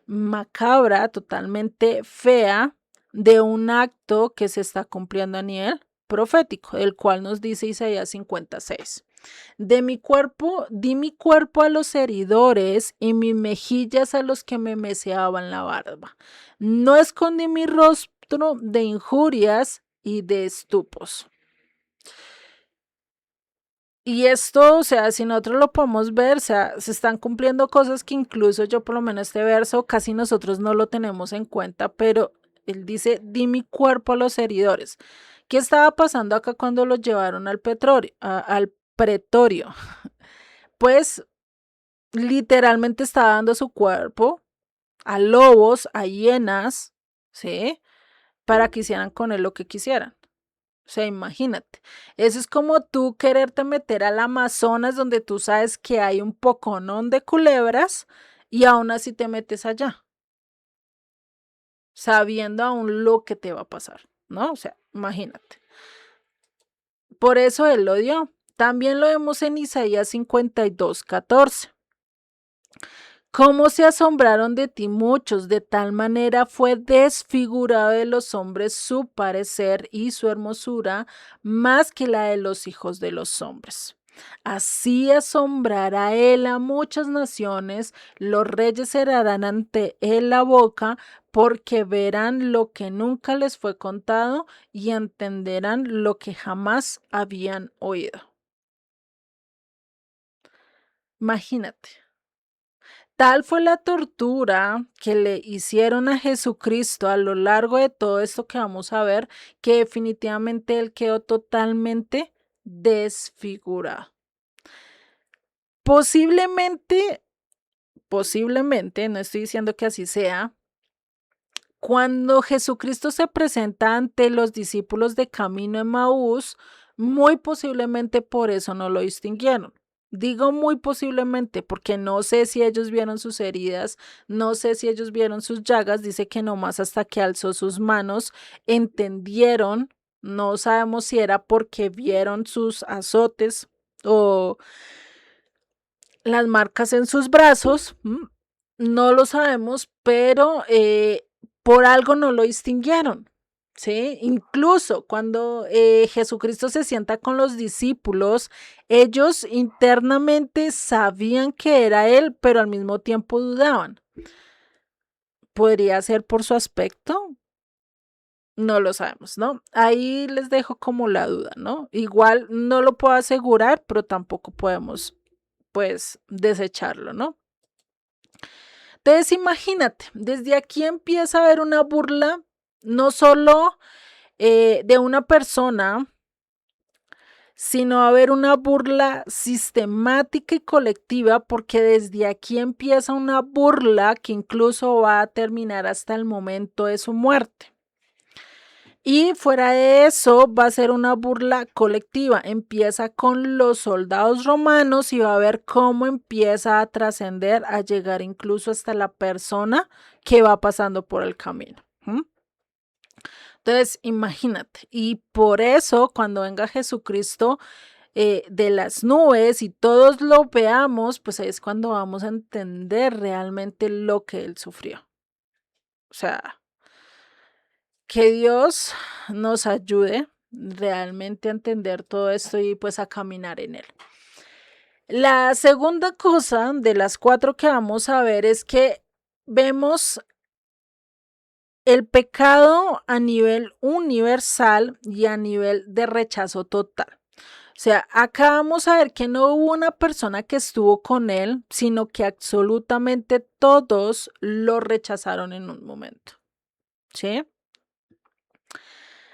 macabra, totalmente fea de un acto que se está cumpliendo a nivel profético, el cual nos dice Isaías 56. De mi cuerpo, di mi cuerpo a los heridores y mis mejillas a los que me meseaban la barba. No escondí mi rostro de injurias y de estupos. Y esto, o sea, si nosotros lo podemos ver, o sea, se están cumpliendo cosas que incluso yo, por lo menos este verso, casi nosotros no lo tenemos en cuenta, pero él dice, di mi cuerpo a los heridores. ¿Qué estaba pasando acá cuando los llevaron al al pretorio? Pues literalmente estaba dando su cuerpo a lobos, a hienas, ¿sí? Para que hicieran con él lo que quisieran. O sea, imagínate. Eso es como tú quererte meter al Amazonas donde tú sabes que hay un poconón de culebras y aún así te metes allá, sabiendo aún lo que te va a pasar, ¿no? O sea, imagínate. Por eso él lo dio. También lo vemos en Isaías 52:14. Cómo se asombraron de ti muchos, de tal manera fue desfigurado de los hombres su parecer y su hermosura, más que la de los hijos de los hombres. Así asombrará él a muchas naciones, los reyes cerrarán ante él la boca, porque verán lo que nunca les fue contado y entenderán lo que jamás habían oído. Imagínate. Tal fue la tortura que le hicieron a Jesucristo a lo largo de todo esto que vamos a ver, que definitivamente él quedó totalmente desfigurado. Posiblemente, posiblemente, no estoy diciendo que así sea, cuando Jesucristo se presenta ante los discípulos de camino en Maús, muy posiblemente por eso no lo distinguieron. Digo muy posiblemente porque no sé si ellos vieron sus heridas, no sé si ellos vieron sus llagas, dice que nomás hasta que alzó sus manos entendieron, no sabemos si era porque vieron sus azotes o las marcas en sus brazos, no lo sabemos, pero por algo no lo distinguieron. ¿Sí? Incluso cuando Jesucristo se sienta con los discípulos, ellos internamente sabían que era él, pero al mismo tiempo dudaban. ¿Podría ser por su aspecto? No lo sabemos, ¿no? Ahí les dejo como la duda, ¿no? Igual no lo puedo asegurar, pero tampoco podemos, pues, desecharlo, ¿no? Entonces, imagínate, desde aquí empieza a haber una burla, no solo de una persona, sino a haber una burla sistemática y colectiva, porque desde aquí empieza una burla que incluso va a terminar hasta el momento de su muerte. Y fuera de eso, va a ser una burla colectiva. Empieza con los soldados romanos y va a ver cómo empieza a trascender, a llegar incluso hasta la persona que va pasando por el camino. Entonces, imagínate. Y por eso, cuando venga Jesucristo, de las nubes y todos lo veamos, pues ahí es cuando vamos a entender realmente lo que él sufrió. O sea, que Dios nos ayude realmente a entender todo esto y pues a caminar en él. La segunda cosa de las 4 que vamos a ver es que vemos el pecado a nivel universal y a nivel de rechazo total. O sea, acá vamos a ver que no hubo una persona que estuvo con él, sino que absolutamente todos lo rechazaron en un momento. ¿Sí?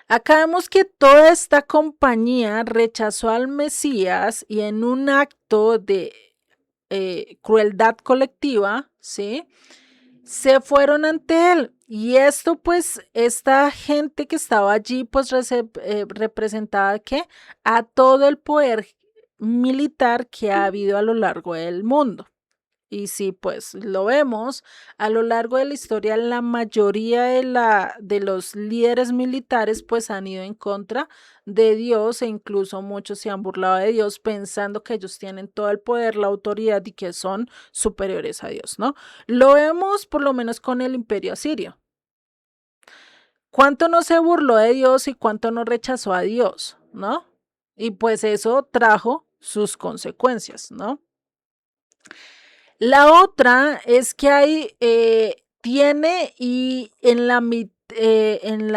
Acá vemos que toda esta compañía rechazó al Mesías y en un acto de crueldad colectiva, ¿sí? Se fueron ante él. Y esto, pues, esta gente que estaba allí, pues, representaba que a todo el poder militar que ha habido a lo largo del mundo. Y sí, pues lo vemos a lo largo de la historia, la mayoría de los líderes militares pues han ido en contra de Dios e incluso muchos se han burlado de Dios pensando que ellos tienen todo el poder, la autoridad y que son superiores a Dios, ¿no? Lo vemos por lo menos con el imperio asirio. ¿Cuánto no se burló de Dios y cuánto no rechazó a Dios, ¿no? Y pues eso trajo sus consecuencias, ¿no? La otra es que hay, tiene y eh, en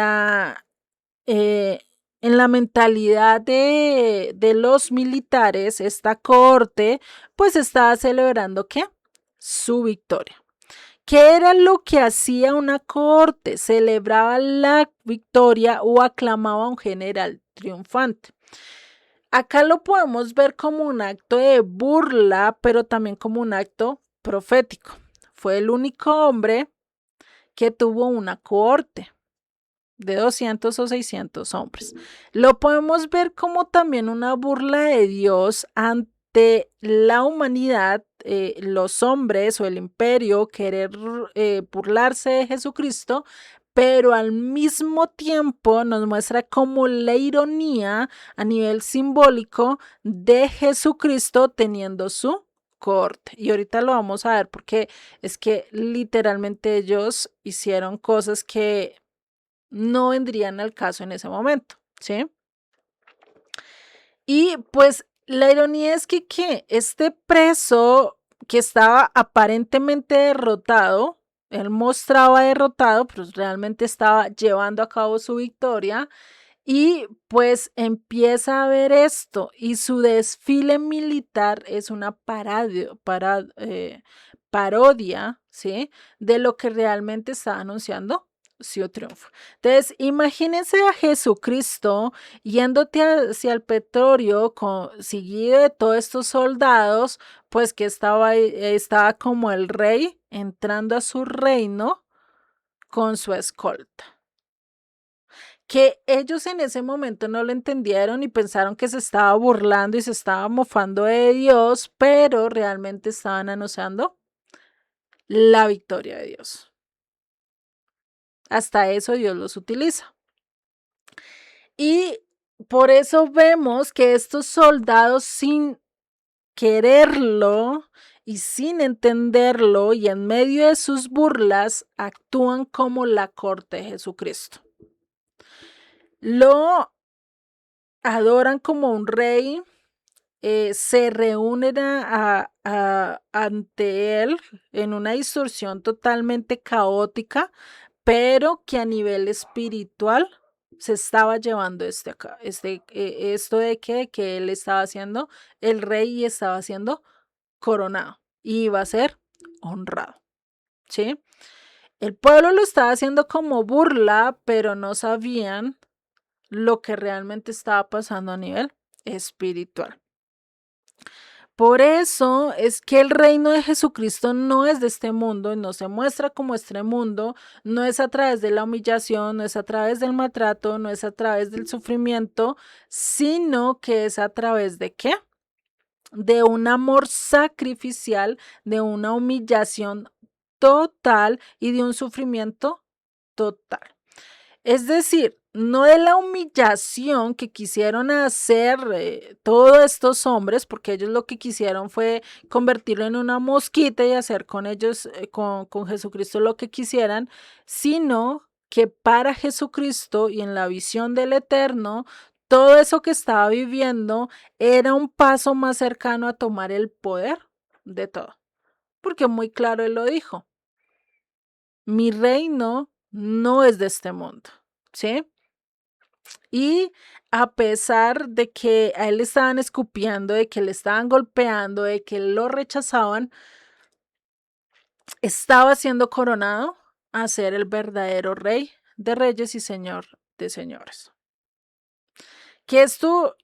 la mentalidad de los militares, esta corte, pues estaba celebrando ¿qué? Su victoria. ¿Qué era lo que hacía una corte? Celebraba la victoria o aclamaba a un general triunfante. Acá lo podemos ver como un acto de burla, pero también como un acto profético. Fue el único hombre que tuvo una cohorte de 200 o 600 hombres. Lo podemos ver como también una burla de Dios ante la humanidad, los hombres o el imperio querer burlarse de Jesucristo, pero al mismo tiempo nos muestra como la ironía a nivel simbólico de Jesucristo teniendo su corte. Y ahorita lo vamos a ver porque es que literalmente ellos hicieron cosas que no vendrían al caso en ese momento, ¿sí? Y pues la ironía es que este preso que estaba aparentemente derrotado, él mostraba derrotado, pero realmente estaba llevando a cabo su victoria y pues empieza a ver esto y su desfile militar es una parodia, ¿sí? De lo que realmente está anunciando su triunfo. Entonces, imagínense a Jesucristo yéndote hacia el Pretorio seguido de todos estos soldados, pues que estaba como el rey entrando a su reino con su escolta. Que ellos en ese momento no lo entendieron y pensaron que se estaba burlando y se estaba mofando de Dios, pero realmente estaban anunciando la victoria de Dios. Hasta eso Dios los utiliza. Y por eso vemos que estos soldados sin quererlo y sin entenderlo y en medio de sus burlas actúan como la corte de Jesucristo. Lo adoran como un rey, se reúnen ante él en una distorsión totalmente caótica, pero que a nivel espiritual se estaba llevando esto de que él estaba siendo el rey y estaba siendo coronado y iba a ser honrado, ¿sí? El pueblo lo estaba haciendo como burla, pero no sabían lo que realmente estaba pasando a nivel espiritual. Por eso es que el reino de Jesucristo no es de este mundo, no se muestra como este mundo, no es a través de la humillación, no es a través del maltrato, no es a través del sufrimiento, sino que es a través de ¿qué? De un amor sacrificial, de una humillación total y de un sufrimiento total. Es decir, no de la humillación que quisieron hacer todos estos hombres, porque ellos lo que quisieron fue convertirlo en una mosquita y hacer con ellos, con Jesucristo lo que quisieran, sino que para Jesucristo y en la visión del Eterno, todo eso que estaba viviendo era un paso más cercano a tomar el poder de todo, porque muy claro él lo dijo, mi reino no es de este mundo, ¿sí? Y a pesar de que a él le estaban escupiendo, de que le estaban golpeando, de que lo rechazaban, estaba siendo coronado a ser el verdadero rey de reyes y señor de señores. Que esto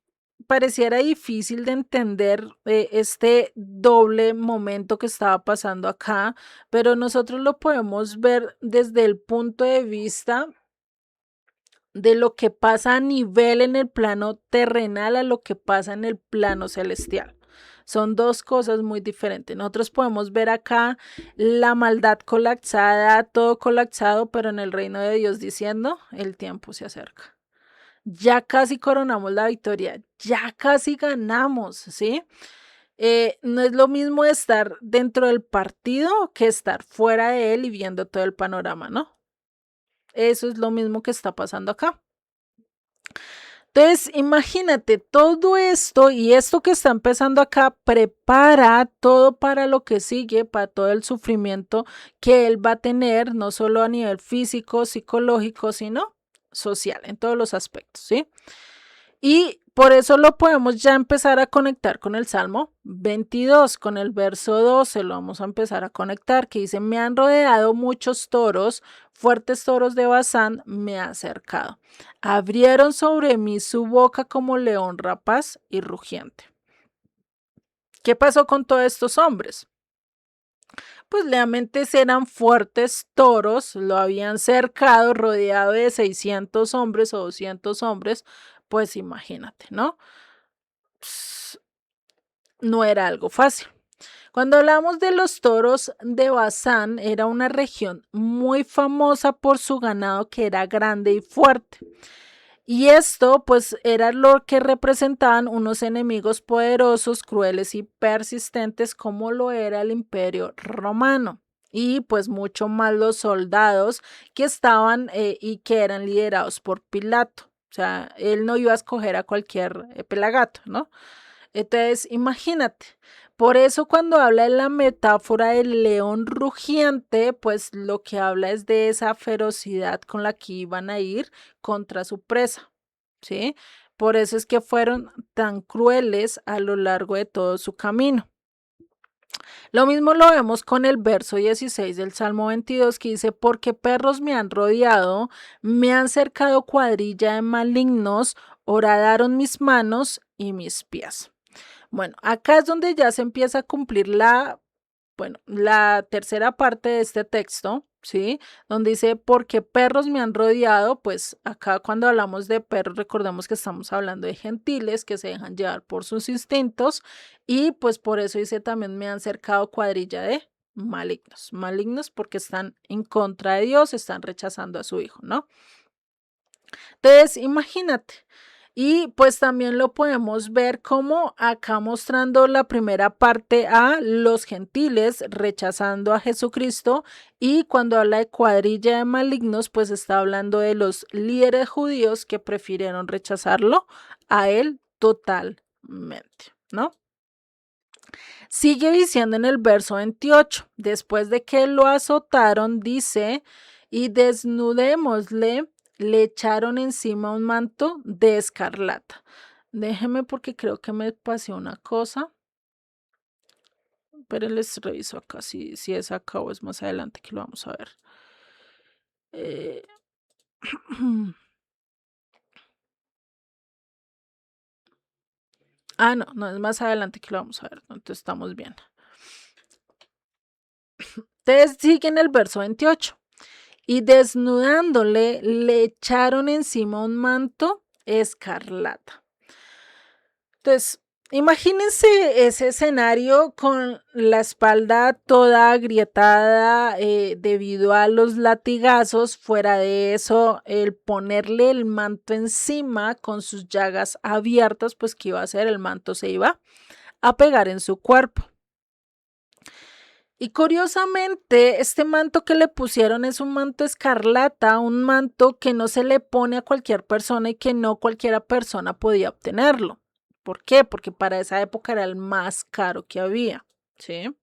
pareciera difícil de entender, este doble momento que estaba pasando acá, pero nosotros lo podemos ver desde el punto de vista de lo que pasa a nivel en el plano terrenal a lo que pasa en el plano celestial. Son dos cosas muy diferentes. Nosotros podemos ver acá la maldad colapsada, todo colapsado, pero en el reino de Dios diciendo, el tiempo se acerca. Ya casi coronamos la victoria, ya casi ganamos, ¿sí? No es lo mismo estar dentro del partido que estar fuera de él y viendo todo el panorama, ¿no? Eso es lo mismo que está pasando acá. Entonces, imagínate todo esto y esto que está empezando acá prepara todo para lo que sigue, para todo el sufrimiento que él va a tener, no solo a nivel físico, psicológico, sino social, en todos los aspectos, ¿sí? Y por eso lo podemos ya empezar a conectar con el Salmo 22, con el verso 12, lo vamos a empezar a conectar, que dice, me han rodeado muchos toros, fuertes toros de Bazán me han cercado. Abrieron sobre mí su boca como león rapaz y rugiente. ¿Qué pasó con todos estos hombres? Pues realmente eran fuertes toros, lo habían cercado, rodeado de 600 hombres o 200 hombres, pues imagínate, ¿no? No era algo fácil. Cuando hablamos de los toros de Bazán, era una región muy famosa por su ganado que era grande y fuerte. Y esto pues era lo que representaban unos enemigos poderosos, crueles y persistentes como lo era el Imperio Romano. Y pues mucho más los soldados que estaban y que eran liderados por Pilato. O sea, él no iba a escoger a cualquier pelagato, ¿no? Entonces, imagínate. Por eso cuando habla de la metáfora del león rugiente, pues lo que habla es de esa ferocidad con la que iban a ir contra su presa, ¿sí? Por eso es que fueron tan crueles a lo largo de todo su camino. Lo mismo lo vemos con el verso 16 del Salmo 22 que dice, porque perros me han rodeado, me han cercado cuadrilla de malignos, horadaron mis manos y mis pies. Bueno, acá es donde ya se empieza a cumplir la tercera parte de este texto, ¿sí? Donde dice, porque perros me han rodeado, pues acá cuando hablamos de perros, recordemos que estamos hablando de gentiles que se dejan llevar por sus instintos y pues por eso dice también me han cercado cuadrilla de malignos, malignos porque están en contra de Dios, están rechazando a su hijo, ¿no? Entonces, imagínate. Y pues también lo podemos ver como acá mostrando la primera parte a los gentiles rechazando a Jesucristo y cuando habla de cuadrilla de malignos pues está hablando de los líderes judíos que prefirieron rechazarlo a él totalmente, ¿no? Sigue diciendo en el verso 28, después de que lo azotaron, dice, y desnudémosle, le echaron encima un manto de escarlata. Déjeme porque creo que me pasé una cosa. Pero les reviso acá si es acá o es más adelante que lo vamos a ver. Eh, no, es más adelante que lo vamos a ver. Entonces estamos bien. Entonces sigue en el verso 28. Y desnudándole le echaron encima un manto escarlata. Entonces, Imagínense ese escenario con la espalda toda agrietada debido a los latigazos. Fuera de eso, el ponerle el manto encima con sus llagas abiertas, pues ¿qué iba a hacer? El manto se iba a pegar en su cuerpo. Y curiosamente, este manto que le pusieron es un manto escarlata, un manto que no se le pone a cualquier persona y que no cualquiera persona podía obtenerlo. ¿Por qué? Porque para esa época era el más caro que había, ¿sí?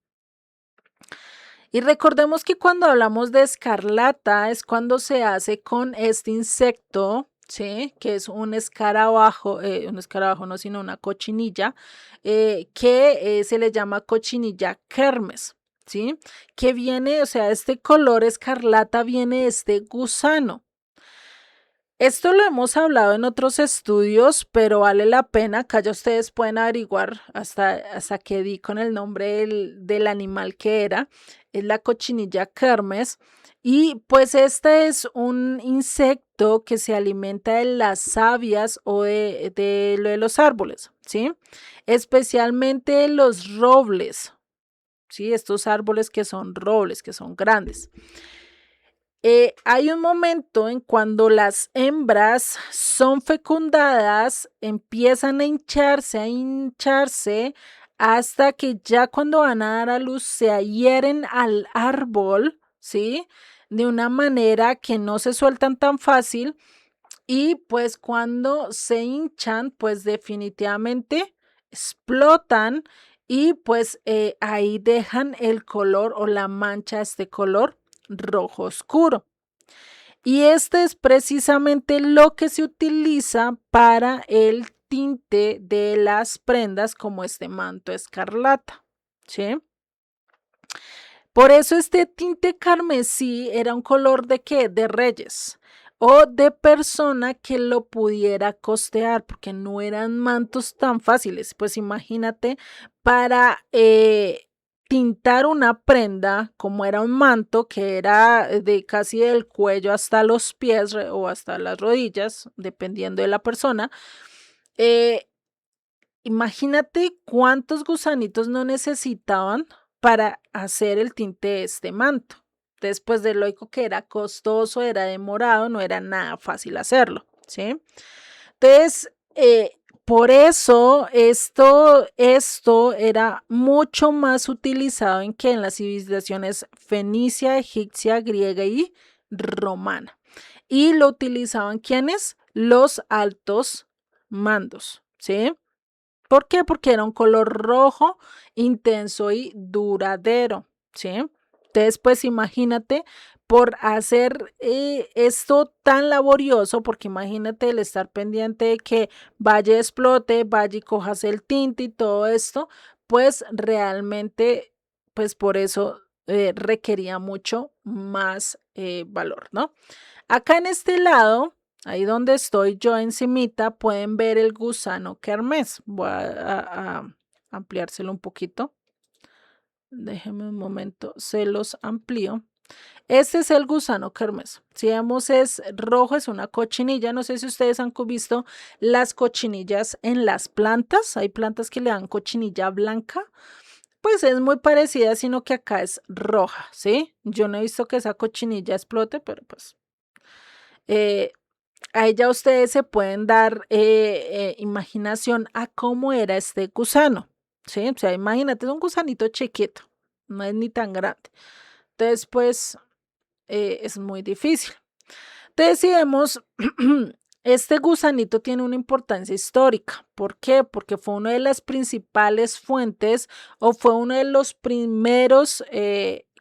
Y recordemos que cuando hablamos de escarlata es cuando se hace con este insecto, ¿sí? Que es un escarabajo no, sino una cochinilla, que se le llama cochinilla kermes, ¿sí? Que viene, o sea, este color escarlata viene de este gusano. Esto lo hemos hablado en otros estudios, pero vale la pena. Acá ya ustedes pueden averiguar hasta que di con el nombre del animal que era. Es la cochinilla kermes. Y pues este es un insecto que se alimenta de las savias o de los árboles, ¿sí? Especialmente los robles, ¿sí? Estos árboles que son robles, que son grandes. Hay un momento en cuando las hembras son fecundadas, empiezan a hincharse, hasta que ya cuando van a dar a luz se adhieren al árbol, ¿sí? De una manera que no se sueltan tan fácil y pues cuando se hinchan, pues definitivamente explotan y pues ahí dejan el color o la mancha, este color rojo oscuro. Y este es precisamente lo que se utiliza para el tinte de las prendas como este manto escarlata, ¿sí? Por eso este tinte carmesí era un color de qué? De reyes o de persona que lo pudiera costear, porque no eran mantos tan fáciles. Pues imagínate, para tintar una prenda, como era un manto que era de casi del cuello hasta los pies o hasta las rodillas, dependiendo de la persona, eh, imagínate cuántos gusanitos no necesitaban para hacer el tinte de este manto. Después de lo que era costoso, era demorado, no era nada fácil hacerlo, ¿sí? Entonces, por eso esto era mucho más utilizado en que en las civilizaciones fenicia, egipcia, griega y romana. Y lo utilizaban ¿quiénes? Los altos mandos, ¿sí? ¿Por qué? Porque era un color rojo, intenso y duradero, ¿sí? Entonces, pues imagínate por hacer esto tan laborioso, porque imagínate el estar pendiente de que vaya explote, vaya y cojas el tinte y todo esto, pues realmente, pues por eso requería mucho más valor, ¿no? Acá en este lado, ahí donde estoy yo encimita, pueden ver el gusano kermés. Voy a ampliárselo un poquito. Déjenme un momento, se los amplío. Este es el gusano kermés. Si vemos es rojo, es una cochinilla. No sé si ustedes han visto las cochinillas en las plantas. Hay plantas que le dan cochinilla blanca. Pues es muy parecida, sino que acá es roja, ¿sí? Yo no he visto que esa cochinilla explote, pero pues eh, ahí ya ustedes se pueden dar imaginación a cómo era este gusano, ¿sí? O sea, imagínate, es un gusanito chiquito, no es ni tan grande. Entonces, pues, es muy difícil. Entonces, si vemos, este gusanito tiene una importancia histórica. ¿Por qué? Porque fue una de las principales fuentes o fue uno de los primeros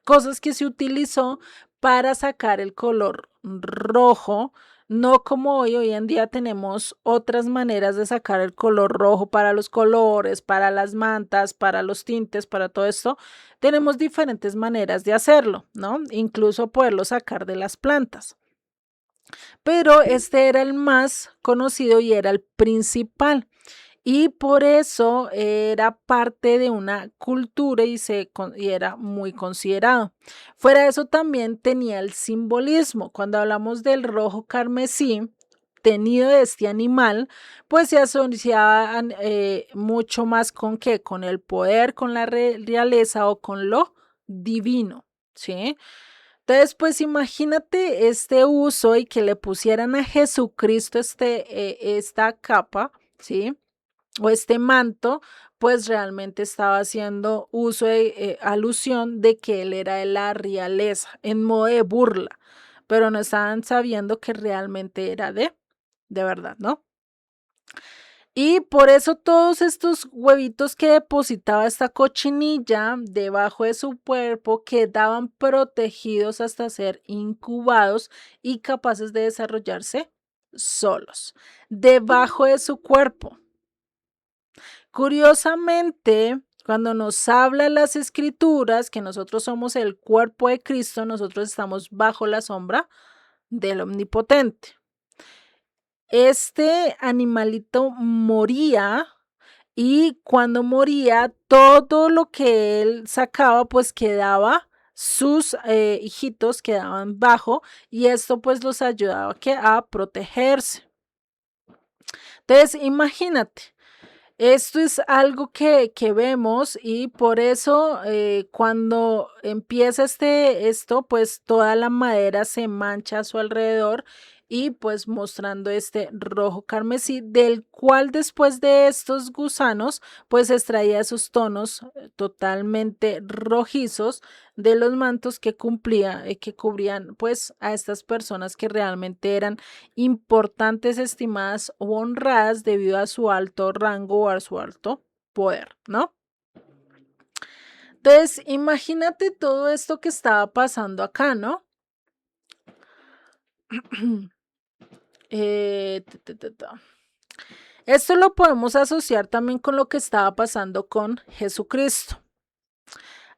cosas que se utilizó para sacar el color rojo. No como hoy en día tenemos otras maneras de sacar el color rojo para los colores, para las mantas, para los tintes, para todo esto. Tenemos diferentes maneras de hacerlo, ¿no? Incluso poderlo sacar de las plantas. Pero este era el más conocido y era el principal. Y por eso era parte de una cultura y era muy considerado. Fuera de eso también tenía el simbolismo. Cuando hablamos del rojo carmesí, obtenido de este animal, pues se asociaba mucho más con qué, con el poder, con la realeza o con lo divino, ¿sí? Entonces, pues imagínate este uso y que le pusieran a Jesucristo esta capa, ¿sí? O este manto, pues realmente estaba haciendo uso alusión de que él era de la realeza, en modo de burla, pero no estaban sabiendo que realmente era de verdad, ¿no? Y por eso todos estos huevitos que depositaba esta cochinilla debajo de su cuerpo quedaban protegidos hasta ser incubados y capaces de desarrollarse solos, debajo de su cuerpo. Curiosamente, cuando nos habla las escrituras que nosotros somos el cuerpo de Cristo, nosotros estamos bajo la sombra del Omnipotente. Este animalito moría y cuando moría, todo lo que él sacaba, pues quedaba, sus hijitos quedaban bajo y esto pues los ayudaba a protegerse. Entonces, imagínate. Esto es algo que vemos y por eso cuando empieza esto, pues toda la madera se mancha a su alrededor y pues mostrando este rojo carmesí, del cual después de estos gusanos, pues extraía esos tonos totalmente rojizos de los mantos que que cubrían pues a estas personas que realmente eran importantes, estimadas o honradas debido a su alto rango o a su alto poder, ¿no? Entonces, imagínate todo esto que estaba pasando acá, ¿no? Eh, ta, ta, ta, ta. Esto lo podemos asociar también con lo que estaba pasando con Jesucristo.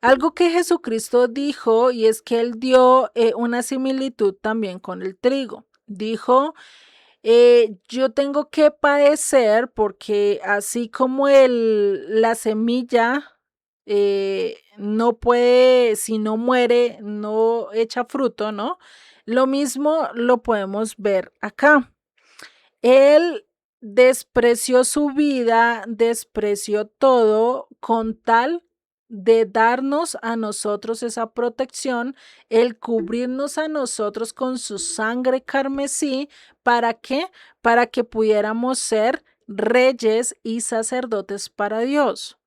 Algo que Jesucristo dijo y es que él dio una similitud también con el trigo. Dijo, yo tengo que padecer porque así como la semilla no puede, si no muere, no echa fruto, ¿no? Lo mismo lo podemos ver acá. Él despreció su vida, despreció todo con tal de darnos a nosotros esa protección, el cubrirnos a nosotros con su sangre carmesí, ¿para qué? Para que pudiéramos ser reyes y sacerdotes para Dios.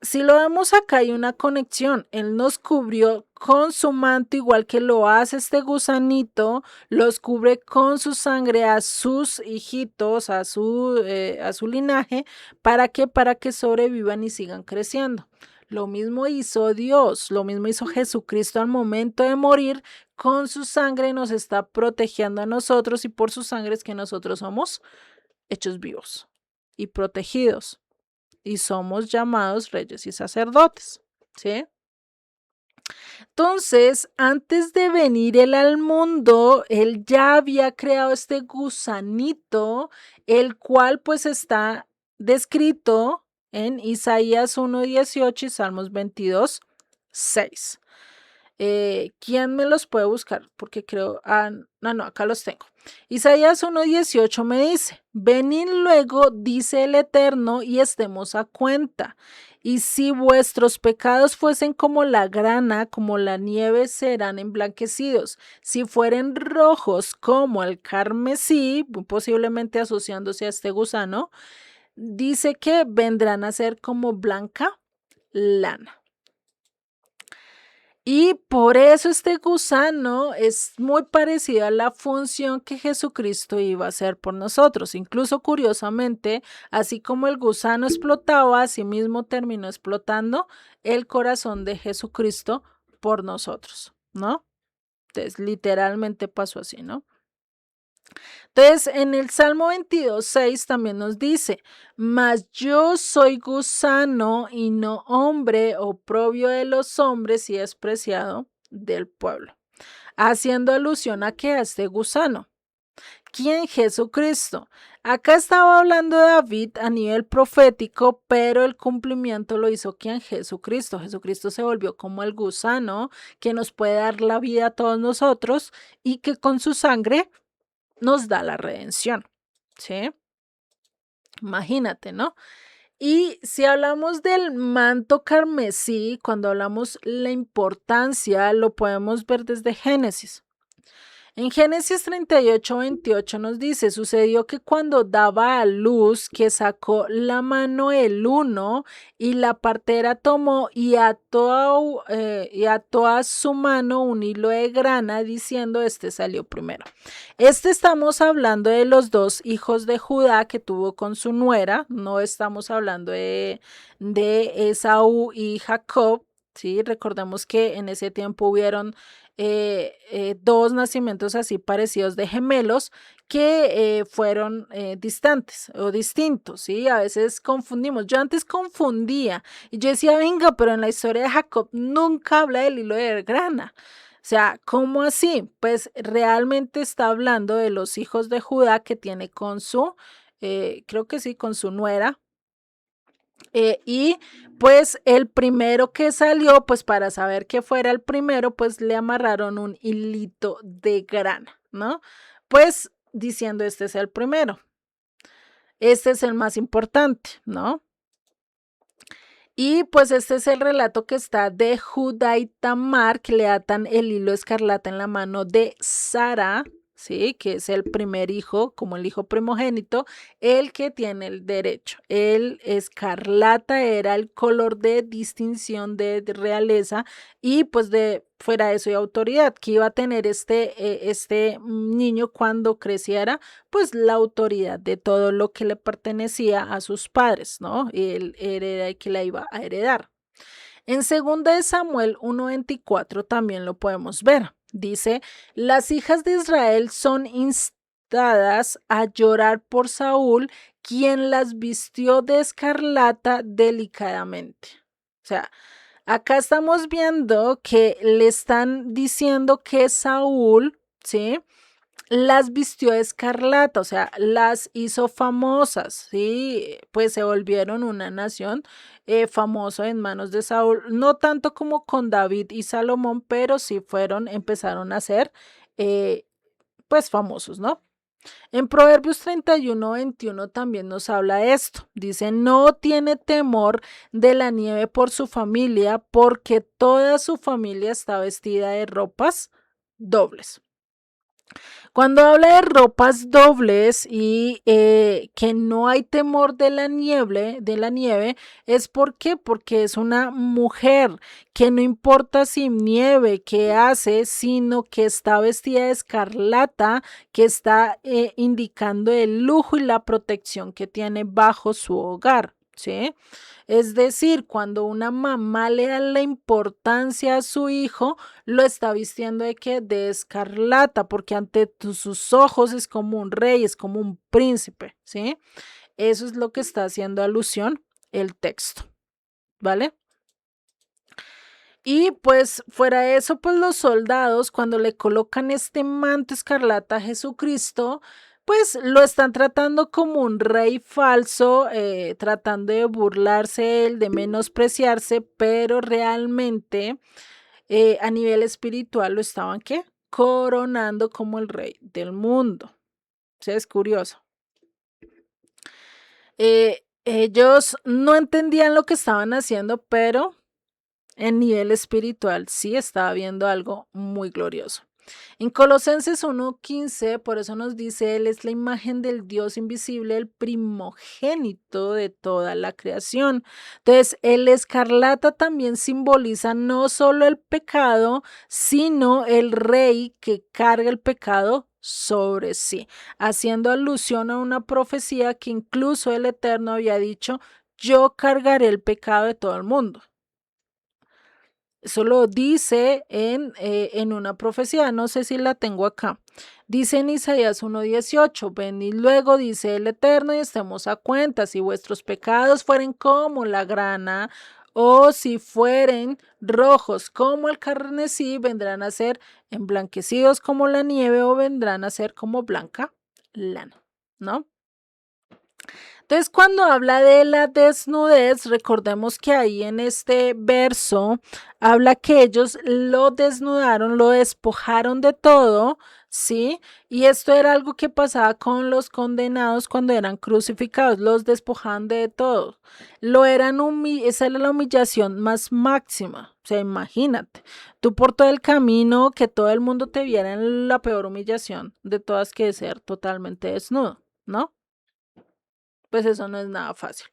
Si lo vemos acá hay una conexión. Él nos cubrió con su manto, igual que lo hace este gusanito, los cubre con su sangre a sus hijitos, a su linaje, ¿para qué? Para que sobrevivan y sigan creciendo. Lo mismo hizo Dios, lo mismo hizo Jesucristo al momento de morir, con su sangre nos está protegiendo a nosotros y por su sangre es que nosotros somos hechos vivos y protegidos y somos llamados reyes y sacerdotes, ¿sí? Entonces, antes de venir él al mundo, él ya había creado este gusanito, el cual pues está descrito en Isaías 1:18 y Salmos 22:6. ¿Quién me los puede buscar? Porque creo, no, acá los tengo. Isaías 1:18 me dice, venid luego, dice el Eterno, y estemos a cuenta. Y si vuestros pecados fuesen como la grana, como la nieve, serán emblanquecidos. Si fueren rojos como el carmesí, posiblemente asociándose a este gusano, dice que vendrán a ser como blanca lana. Y por eso este gusano es muy parecido a la función que Jesucristo iba a hacer por nosotros. Incluso curiosamente, así como el gusano explotaba, asimismo terminó explotando el corazón de Jesucristo por nosotros, ¿no? Entonces, literalmente pasó así, ¿no? Entonces, en el Salmo 22:6 también nos dice, mas yo soy gusano y no hombre, oprobio de los hombres y despreciado del pueblo. Haciendo alusión a que a este gusano. ¿Quién? Jesucristo. Acá estaba hablando de David a nivel profético, pero el cumplimiento lo hizo ¿quién? Jesucristo. Jesucristo se volvió como el gusano que nos puede dar la vida a todos nosotros y que con su sangre nos da la redención, ¿sí? Imagínate, ¿no? Y si hablamos del manto carmesí, cuando hablamos la importancia, lo podemos ver desde Génesis. En Génesis 38:28 nos dice, sucedió que cuando daba a luz, que sacó la mano el uno y la partera tomó y ató a su mano un hilo de grana diciendo, este salió primero. Estamos hablando de los dos hijos de Judá que tuvo con su nuera, no estamos hablando de Esaú y Jacob, ¿sí? Recordemos que en ese tiempo hubieron dos nacimientos así parecidos de gemelos que fueron distantes o distintos, ¿sí? A veces confundimos. Yo antes confundía y yo decía, venga, pero en la historia de Jacob nunca habla del hilo de grana. O sea, ¿cómo así? Pues realmente está hablando de los hijos de Judá que tiene con su, creo que sí, con su nuera, y pues el primero que salió, pues para saber que fuera el primero, pues le amarraron un hilito de grana, ¿no? Pues diciendo, este es el primero, este es el más importante, ¿no? Y pues este es el relato que está de Judá y Tamar, que le atan el hilo escarlata en la mano de Sara, ¿sí? Que es el primer hijo, como el hijo primogénito, el que tiene el derecho. El escarlata era el color de distinción de realeza y pues de fuera de eso y autoridad que iba a tener este niño cuando creciera, pues la autoridad de todo lo que le pertenecía a sus padres, ¿no? Él era el que la iba a heredar. En 2 de Samuel 1:24 también lo podemos ver. Dice, las hijas de Israel son instadas a llorar por Saúl, quien las vistió de escarlata delicadamente. O sea, acá estamos viendo que le están diciendo que Saúl, ¿sí? Las vistió de escarlata, o sea, las hizo famosas, ¿sí? Pues se volvieron una nación famosa en manos de Saúl, no tanto como con David y Salomón, pero sí empezaron a ser, eh, pues famosos, ¿no? En Proverbios 31:21 también nos habla esto. Dice, no tiene temor de la nieve por su familia, porque toda su familia está vestida de ropas dobles. Cuando habla de ropas dobles y que no hay temor de la nieve, ¿es por qué? Porque es una mujer que no importa si nieve, qué hace, sino que está vestida de escarlata, que está indicando el lujo y la protección que tiene bajo su hogar, ¿sí? Es decir, cuando una mamá le da la importancia a su hijo, lo está vistiendo de que de escarlata, porque ante sus ojos es como un rey, es como un príncipe, ¿sí? Eso es lo que está haciendo alusión el texto, ¿vale? Y pues fuera de eso, pues los soldados cuando le colocan este manto escarlata a Jesucristo, pues lo están tratando como un rey falso, tratando de burlarse él, de menospreciarse, pero realmente a nivel espiritual lo estaban, ¿qué? Coronando como el rey del mundo. O sea, es curioso. Ellos no entendían lo que estaban haciendo, pero en nivel espiritual sí estaba viendo algo muy glorioso. En Colosenses 1:15, por eso nos dice, Él es la imagen del Dios invisible, el primogénito de toda la creación. Entonces, el escarlata también simboliza no solo el pecado, sino el rey que carga el pecado sobre sí, haciendo alusión a una profecía que incluso el Eterno había dicho, yo cargaré el pecado de todo el mundo. Eso lo dice en una profecía, no sé si la tengo acá. Dice en Isaías 1:18, venid luego, dice el Eterno, y estemos a cuenta, si vuestros pecados fueren como la grana, o si fueren rojos como el carmesí, vendrán a ser emblanquecidos como la nieve, o vendrán a ser como blanca lana, ¿no? Entonces, cuando habla de la desnudez, recordemos que ahí en este verso habla que ellos lo desnudaron, lo despojaron de todo, ¿sí? Y esto era algo que pasaba con los condenados cuando eran crucificados, los despojaban de todo. Esa era la humillación más máxima. O sea, imagínate, tú por todo el camino, que todo el mundo te viera en la peor humillación de todas, que es ser totalmente desnudo, ¿no? Pues eso no es nada fácil.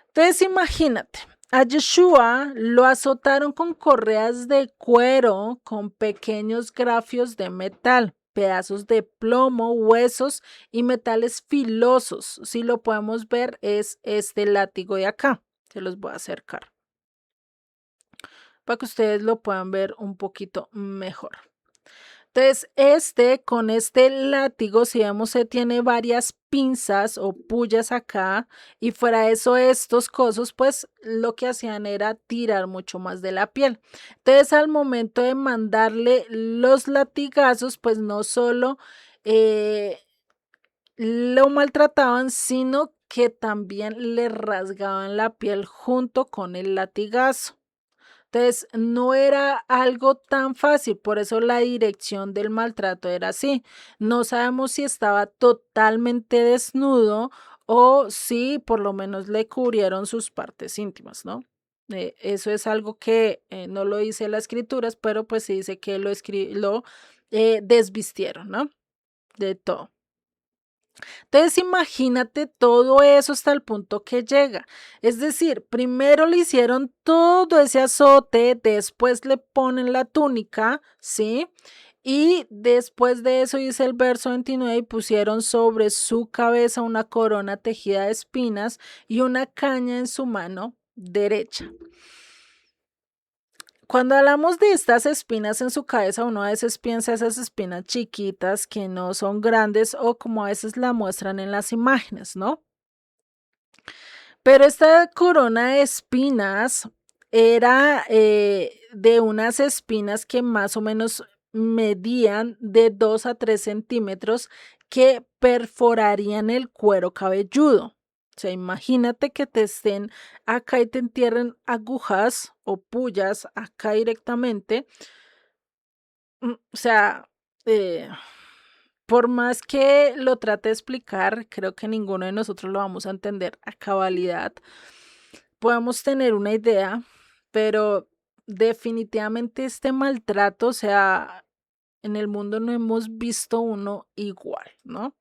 Entonces imagínate, a Yeshua lo azotaron con correas de cuero, con pequeños grafios de metal, pedazos de plomo, huesos y metales filosos. Si lo podemos ver, es este látigo de acá. Se los voy a acercar para que ustedes lo puedan ver un poquito mejor. Entonces, con este látigo, si vemos, se tiene varias pinzas o pullas acá, y fuera de eso, estos cosos, pues lo que hacían era tirar mucho más de la piel. Entonces, al momento de mandarle los latigazos, pues no solo lo maltrataban, sino que también le rasgaban la piel junto con el latigazo. Entonces, no era algo tan fácil, por eso la dirección del maltrato era así. No sabemos si estaba totalmente desnudo o si por lo menos le cubrieron sus partes íntimas, ¿no? Eso es algo que no lo dice las escrituras, pero pues se dice que lo desvistieron, ¿no? De todo. Entonces imagínate todo eso hasta el punto que llega. Es decir, primero le hicieron todo ese azote, después le ponen la túnica, ¿sí? Y después de eso, dice el verso 29, y pusieron sobre su cabeza una corona tejida de espinas y una caña en su mano derecha. Cuando hablamos de estas espinas en su cabeza, uno a veces piensa esas espinas chiquitas que no son grandes, o como a veces la muestran en las imágenes, ¿no? Pero esta corona de espinas era de unas espinas que más o menos medían de 2 a 3 centímetros, que perforarían el cuero cabelludo. O sea, imagínate que te estén acá y te entierren agujas o pullas acá directamente. O sea, eh, por más que lo trate de explicar, creo que ninguno de nosotros lo vamos a entender a cabalidad. Podemos tener una idea, pero definitivamente este maltrato, o sea, en el mundo no hemos visto uno igual, ¿no?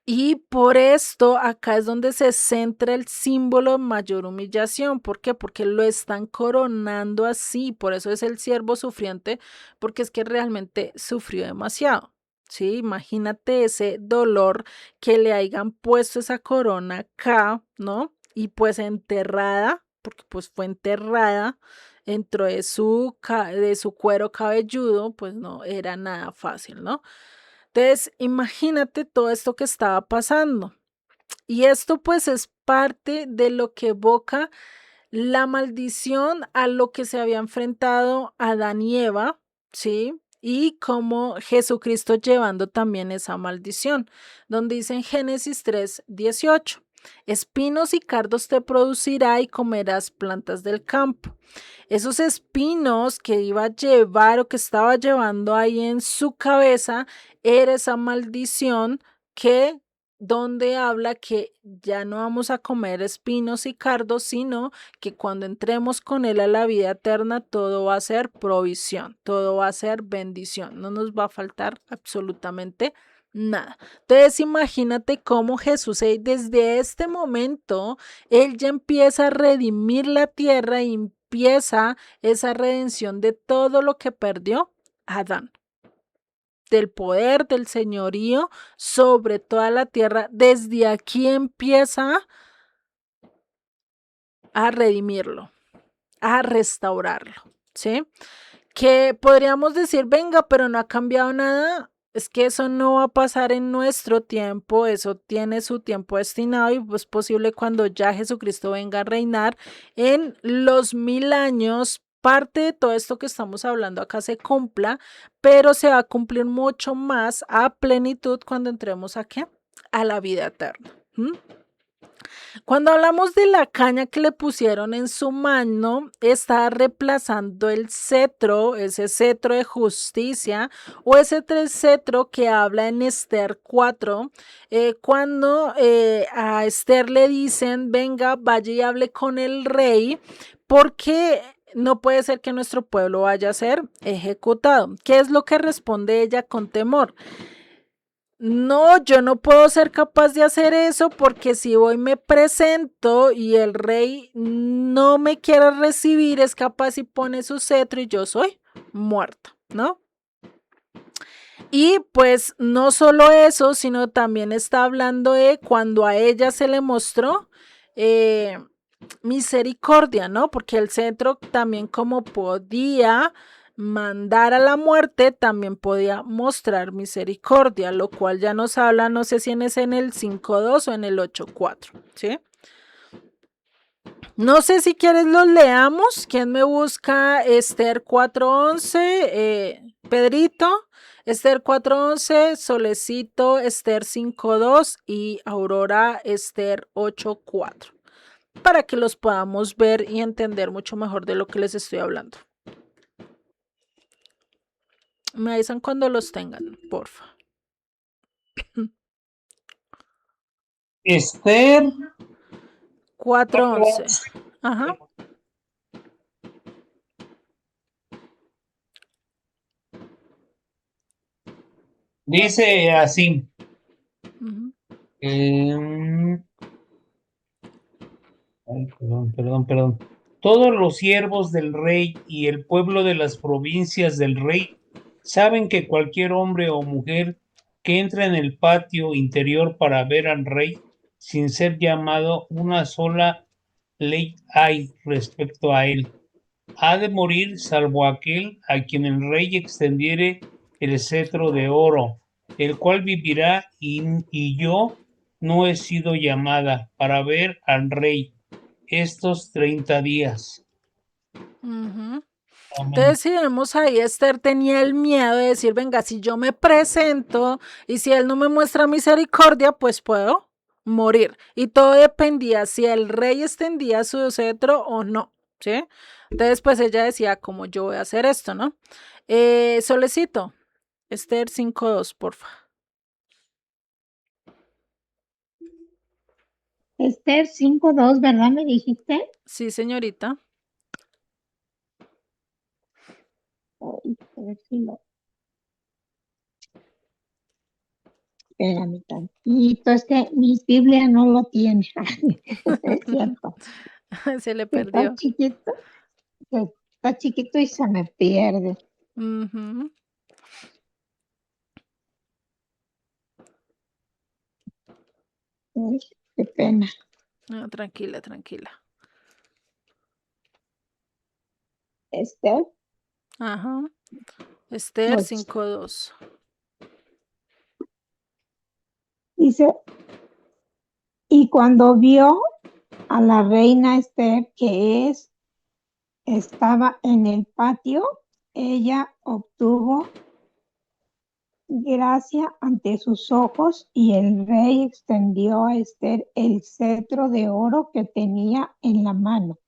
Y por esto acá es donde se centra el símbolo de mayor humillación. ¿Por qué? Porque lo están coronando así. Por eso es el siervo sufriente, porque es que realmente sufrió demasiado. Sí, imagínate ese dolor, que le hayan puesto esa corona acá, ¿no? Y pues enterrada, porque pues fue enterrada dentro de de su cuero cabelludo, pues no era nada fácil, ¿no? Entonces, imagínate todo esto que estaba pasando. Y esto pues es parte de lo que evoca la maldición a lo que se había enfrentado Adán y Eva, ¿sí? Y como Jesucristo llevando también esa maldición, donde dice en Génesis 3:18, espinos y cardos te producirá y comerás plantas del campo. Esos espinos que iba a llevar o que estaba llevando ahí en su cabeza era esa maldición, que donde habla que ya no vamos a comer espinos y cardos, sino que cuando entremos con Él a la vida eterna, todo va a ser provisión, todo va a ser bendición, no nos va a faltar absolutamente nada. Entonces imagínate cómo Jesús, desde este momento, Él ya empieza a redimir la tierra y empieza esa redención de todo lo que perdió Adán, del poder, del señorío sobre toda la tierra. Desde aquí empieza a redimirlo, a restaurarlo, ¿sí? Que podríamos decir, venga, pero no ha cambiado nada. Es que eso no va a pasar en nuestro tiempo, eso tiene su tiempo destinado, y es posible cuando ya Jesucristo venga a reinar en los 1000 años, parte de todo esto que estamos hablando acá se cumpla, pero se va a cumplir mucho más a plenitud cuando entremos aquí a la vida eterna. ¿Mm? Cuando hablamos de la caña que le pusieron en su mano, está reemplazando el cetro, ese cetro de justicia, o ese cetro que habla en Esther 4, cuando a Esther le dicen, venga, vaya y hable con el rey, porque no puede ser que nuestro pueblo vaya a ser ejecutado. ¿Qué es lo que responde ella con temor? No, yo no puedo ser capaz de hacer eso porque si voy me presento y el rey no me quiere recibir, es capaz y pone su cetro y yo soy muerto, ¿no? Y pues no solo eso, sino también está hablando de cuando a ella se le mostró eh, misericordia, ¿no? Porque el centro también como podía mandar a la muerte, también podía mostrar misericordia, lo cual ya nos habla, no sé si es en el 5.2 o en el 8.4, ¿sí? No sé si quieres los leamos. ¿Quién me busca? Esther 4.11, Pedrito, Esther 4.11, Solecito, Esther 5.2 y Aurora, Esther 8.4, para que los podamos ver y entender mucho mejor de lo que les estoy hablando. Me avisan cuando los tengan, porfa. Esther 4.11. 4:11. Ajá. Dice así. Ujú. Ay, perdón. Todos los siervos del rey y el pueblo de las provincias del rey saben que cualquier hombre o mujer que entra en el patio interior para ver al rey sin ser llamado, una sola ley hay respecto a él. Ha de morir salvo aquel a quien el rey extendiere el cetro de oro, el cual vivirá, y yo no he sido llamada para ver al rey estos 30 días. Ujú. Amén. Entonces, si vemos ahí, Esther tenía el miedo de decir, venga, si yo me presento y si él no me muestra misericordia, pues puedo morir. Y todo dependía si el rey extendía su cetro o no, ¿sí? Entonces, pues ella decía, como yo voy a hacer esto, ¿no? Solecito, Esther 5.2, porfa. Esther 5.2, ¿verdad? ¿Me dijiste? Sí, señorita. Ay, a ver si lo... Espérame tantito, es que mi Biblia no lo tiene. Es cierto. Se le Que está perdió. chiquito, que está chiquito y se me pierde. Ujú. Ay, qué pena. No, tranquila, tranquila. Esther Ajá. Esther 8. 5.2. Dice, y cuando vio a la reina Esther estaba en el patio, ella obtuvo gracia ante sus ojos y el rey extendió a Esther el cetro de oro que tenía en la mano.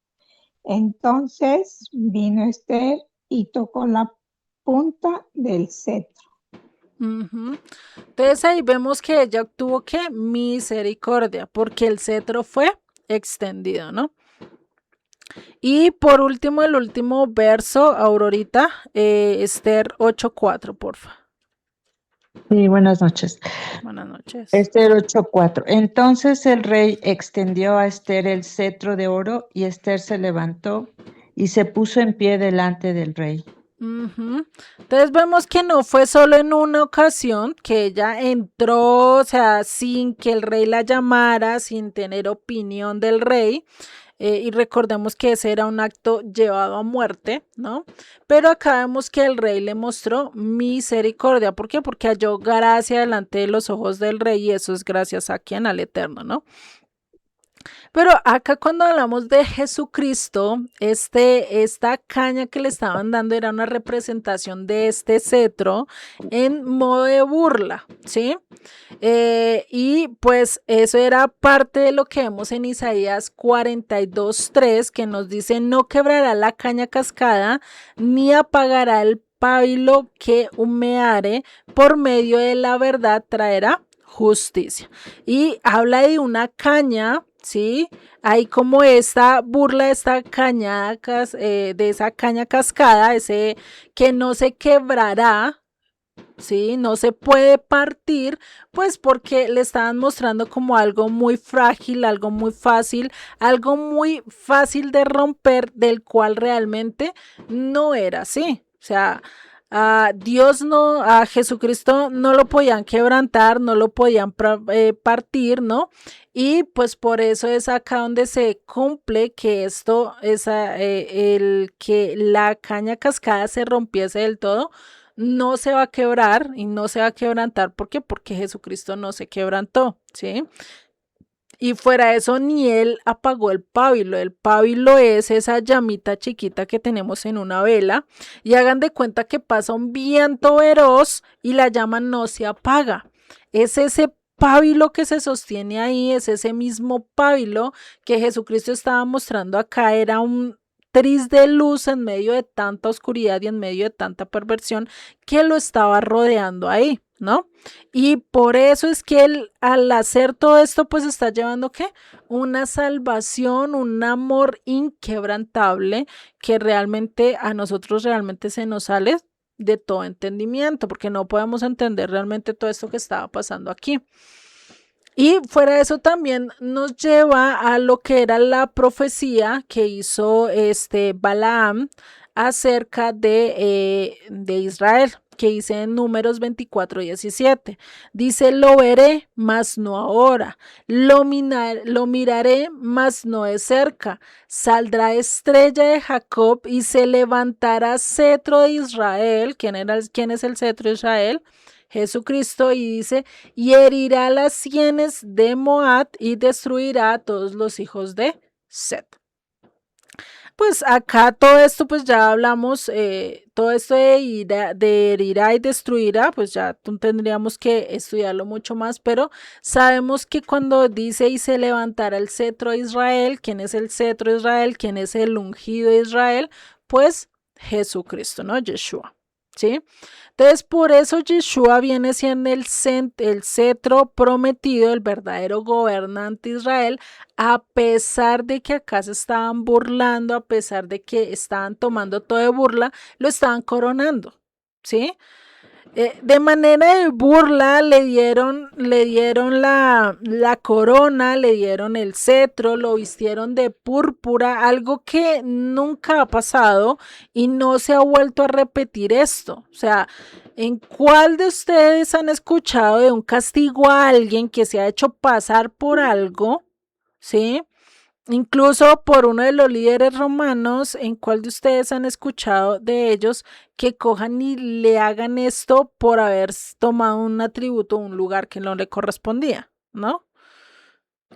Entonces vino Esther y tocó la punta del cetro. Ujú. Entonces ahí vemos que ella obtuvo que misericordia, porque el cetro fue extendido, ¿no? Y por último, el último verso, Aurorita, Esther 8.4, porfa. Sí, buenas noches. Buenas noches. Esther 8:4. Entonces el rey extendió a Esther el cetro de oro y Esther se levantó y se puso en pie delante del rey. Ujú. Entonces vemos que no fue solo en una ocasión que ella entró, o sea, sin que el rey la llamara, sin tener opinión del rey. Y recordemos que ese era un acto llevado a muerte, ¿no? Pero acá vemos que el rey le mostró misericordia. ¿Por qué? Porque halló gracia delante de los ojos del rey y eso es gracias a quien, al Eterno, ¿no? Pero acá cuando hablamos de Jesucristo, esta caña que le estaban dando era una representación de este cetro en modo de burla, ¿sí? Y pues eso era parte de lo que vemos en Isaías 42:3, que nos dice: no quebrará la caña cascada, ni apagará el pábilo que humeare, por medio de la verdad traerá justicia. Y habla de una caña, ¿sí? Hay como esta burla de esta caña, de esa caña cascada, ese que no se quebrará, ¿sí? No se puede partir, pues porque le estaban mostrando como algo muy frágil, algo muy fácil de romper, del cual realmente no era así. O sea, a Jesucristo no lo podían quebrantar, no lo podían partir, ¿no? Y pues por eso es acá donde se cumple que esto, el que la caña cascada se rompiese del todo, no se va a quebrar y no se va a quebrantar. ¿Por qué? Porque Jesucristo no se quebrantó, ¿sí? Y fuera de eso, ni él apagó el pábilo. El pábilo es esa llamita chiquita que tenemos en una vela. Y hagan de cuenta que pasa un viento veloz y la llama no se apaga. Es ese pábilo que se sostiene ahí, es ese mismo pábilo que Jesucristo estaba mostrando acá. Era un tris de luz en medio de tanta oscuridad y en medio de tanta perversión que lo estaba rodeando ahí, ¿no? Y por eso es que él, al hacer todo esto, pues está llevando ¿qué? Una salvación, un amor inquebrantable que realmente a nosotros realmente se nos sale de todo entendimiento, porque no podemos entender realmente todo esto que estaba pasando aquí. Y fuera de eso también nos lleva a lo que era la profecía que hizo Balaam acerca de Israel, que dice en Números 24:17. Dice: lo veré, mas no ahora, lo miraré, mas no de cerca. Saldrá estrella de Jacob y se levantará cetro de Israel. ¿Quién es el cetro de Israel? Jesucristo. Y dice: y herirá las sienes de Moab y destruirá a todos los hijos de Set. Pues acá todo esto, pues ya hablamos, todo esto de herirá y destruirá, pues ya tendríamos que estudiarlo mucho más, pero sabemos que cuando dice y se levantará el cetro de Israel, ¿quién es el cetro de Israel? ¿Quién es el ungido de Israel? Pues Jesucristo, ¿no? Yeshua, ¿sí? Entonces, por eso Yeshua viene siendo el cetro prometido, el verdadero gobernante de Israel, a pesar de que acá se estaban burlando, a pesar de que estaban tomando todo de burla, lo estaban coronando, ¿sí? De manera de burla le dieron la corona, le dieron el cetro, lo vistieron de púrpura, algo que nunca ha pasado y no se ha vuelto a repetir esto. O sea, ¿en cuál de ustedes han escuchado de un castigo a alguien que se ha hecho pasar por algo? ¿Sí? Incluso por uno de los líderes romanos. ¿En cuál de ustedes han escuchado de ellos que cojan y le hagan esto por haber tomado un atributo, un lugar que no le correspondía? ¿No?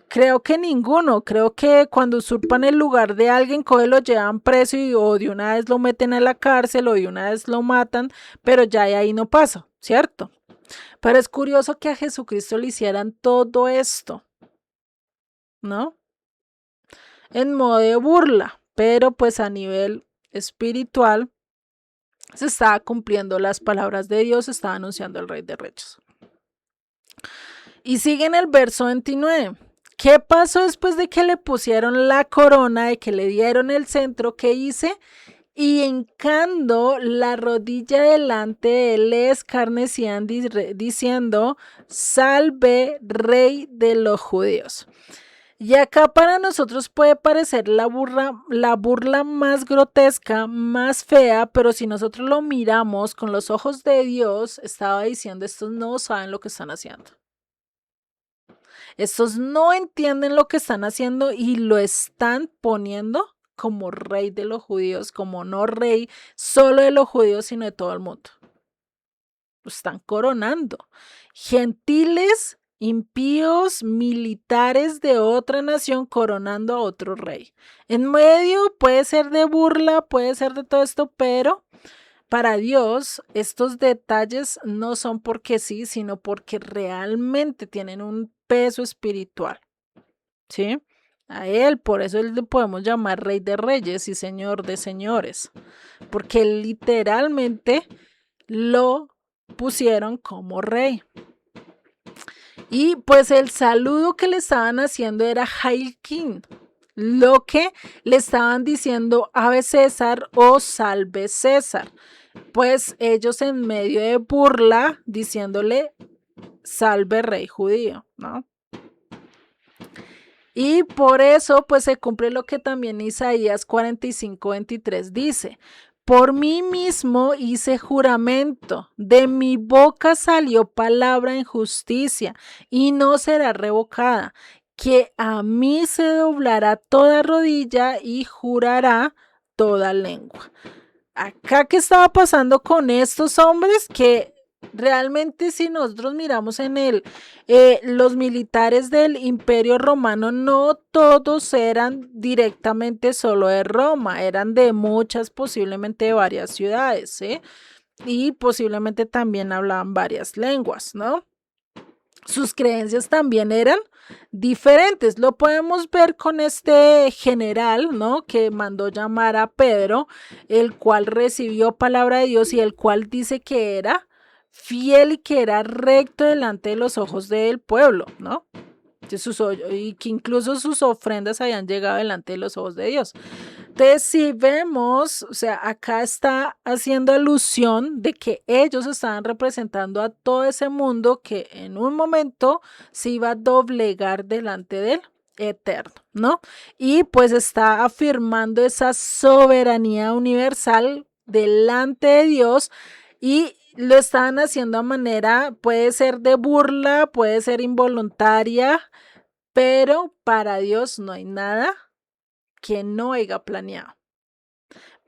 Creo que ninguno. Creo que cuando usurpan el lugar de alguien, lo llevan preso o de una vez lo meten a la cárcel o de una vez lo matan, pero ya de ahí no pasa, ¿cierto? Pero es curioso que a Jesucristo le hicieran todo esto, ¿no? En modo de burla, pero pues a nivel espiritual se estaba cumpliendo las palabras de Dios, se estaba anunciando el Rey de Reyes. Y sigue en el verso 29. ¿Qué pasó después de que le pusieron la corona, de que le dieron el centro? ¿Qué hice? Y hincando la rodilla delante de él, le escarnecían diciendo: salve, Rey de los judíos. Y acá para nosotros puede parecer la burla más grotesca, más fea, pero si nosotros lo miramos con los ojos de Dios, estaba diciendo: estos no saben lo que están haciendo. Estos no entienden lo que están haciendo y lo están poniendo como rey de los judíos, como no rey solo de los judíos, sino de todo el mundo. Lo están coronando. Gentiles impíos militares de otra nación coronando a otro rey. En medio puede ser de burla, puede ser de todo esto, pero para Dios estos detalles no son porque sí, sino porque realmente tienen un peso espiritual, ¿sí? A él, por eso le podemos llamar Rey de Reyes y Señor de Señores, porque literalmente lo pusieron como rey. Y pues el saludo que le estaban haciendo era Hail King, lo que le estaban diciendo Ave César o Salve César. Pues ellos en medio de burla diciéndole Salve Rey Judío, ¿no? Y por eso pues se cumple lo que también Isaías 45:23 dice: por mí mismo hice juramento, de mi boca salió palabra en justicia y no será revocada, que a mí se doblará toda rodilla y jurará toda lengua. Acá, ¿qué estaba pasando con estos hombres? Que realmente si nosotros miramos en los militares del Imperio Romano, no todos eran directamente solo de Roma, eran de muchas, posiblemente de varias ciudades, ¿sí? Y posiblemente también hablaban varias lenguas, ¿no? Sus creencias también eran diferentes. Lo podemos ver con este general, ¿no? Que mandó llamar a Pedro, el cual recibió palabra de Dios y el cual dice que era fiel y que era recto delante de los ojos del pueblo, ¿no? Y que incluso sus ofrendas habían llegado delante de los ojos de Dios. Entonces, si vemos, o sea, acá está haciendo alusión de que ellos estaban representando a todo ese mundo que en un momento se iba a doblegar delante del Eterno, ¿no? Y pues está afirmando esa soberanía universal delante de Dios y lo estaban haciendo a manera, puede ser de burla, puede ser involuntaria, pero para Dios no hay nada que no haya planeado.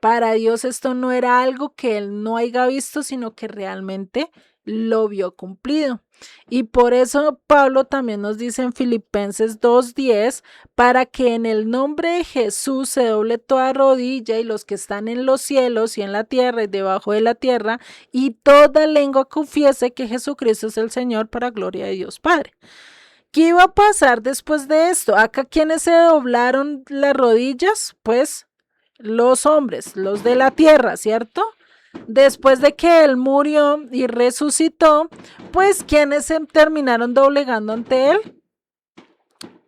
Para Dios esto no era algo que él no haya visto, sino que realmente lo vio cumplido. Y por eso Pablo también nos dice en Filipenses 2:10, para que en el nombre de Jesús se doble toda rodilla y los que están en los cielos y en la tierra y debajo de la tierra, y toda lengua confiese que Jesucristo es el Señor, para gloria de Dios Padre. ¿Qué iba a pasar después de esto? Acá, ¿quiénes se doblaron las rodillas? Pues los hombres, los de la tierra, ¿cierto? Después de que él murió y resucitó, pues ¿quiénes se terminaron doblegando ante él?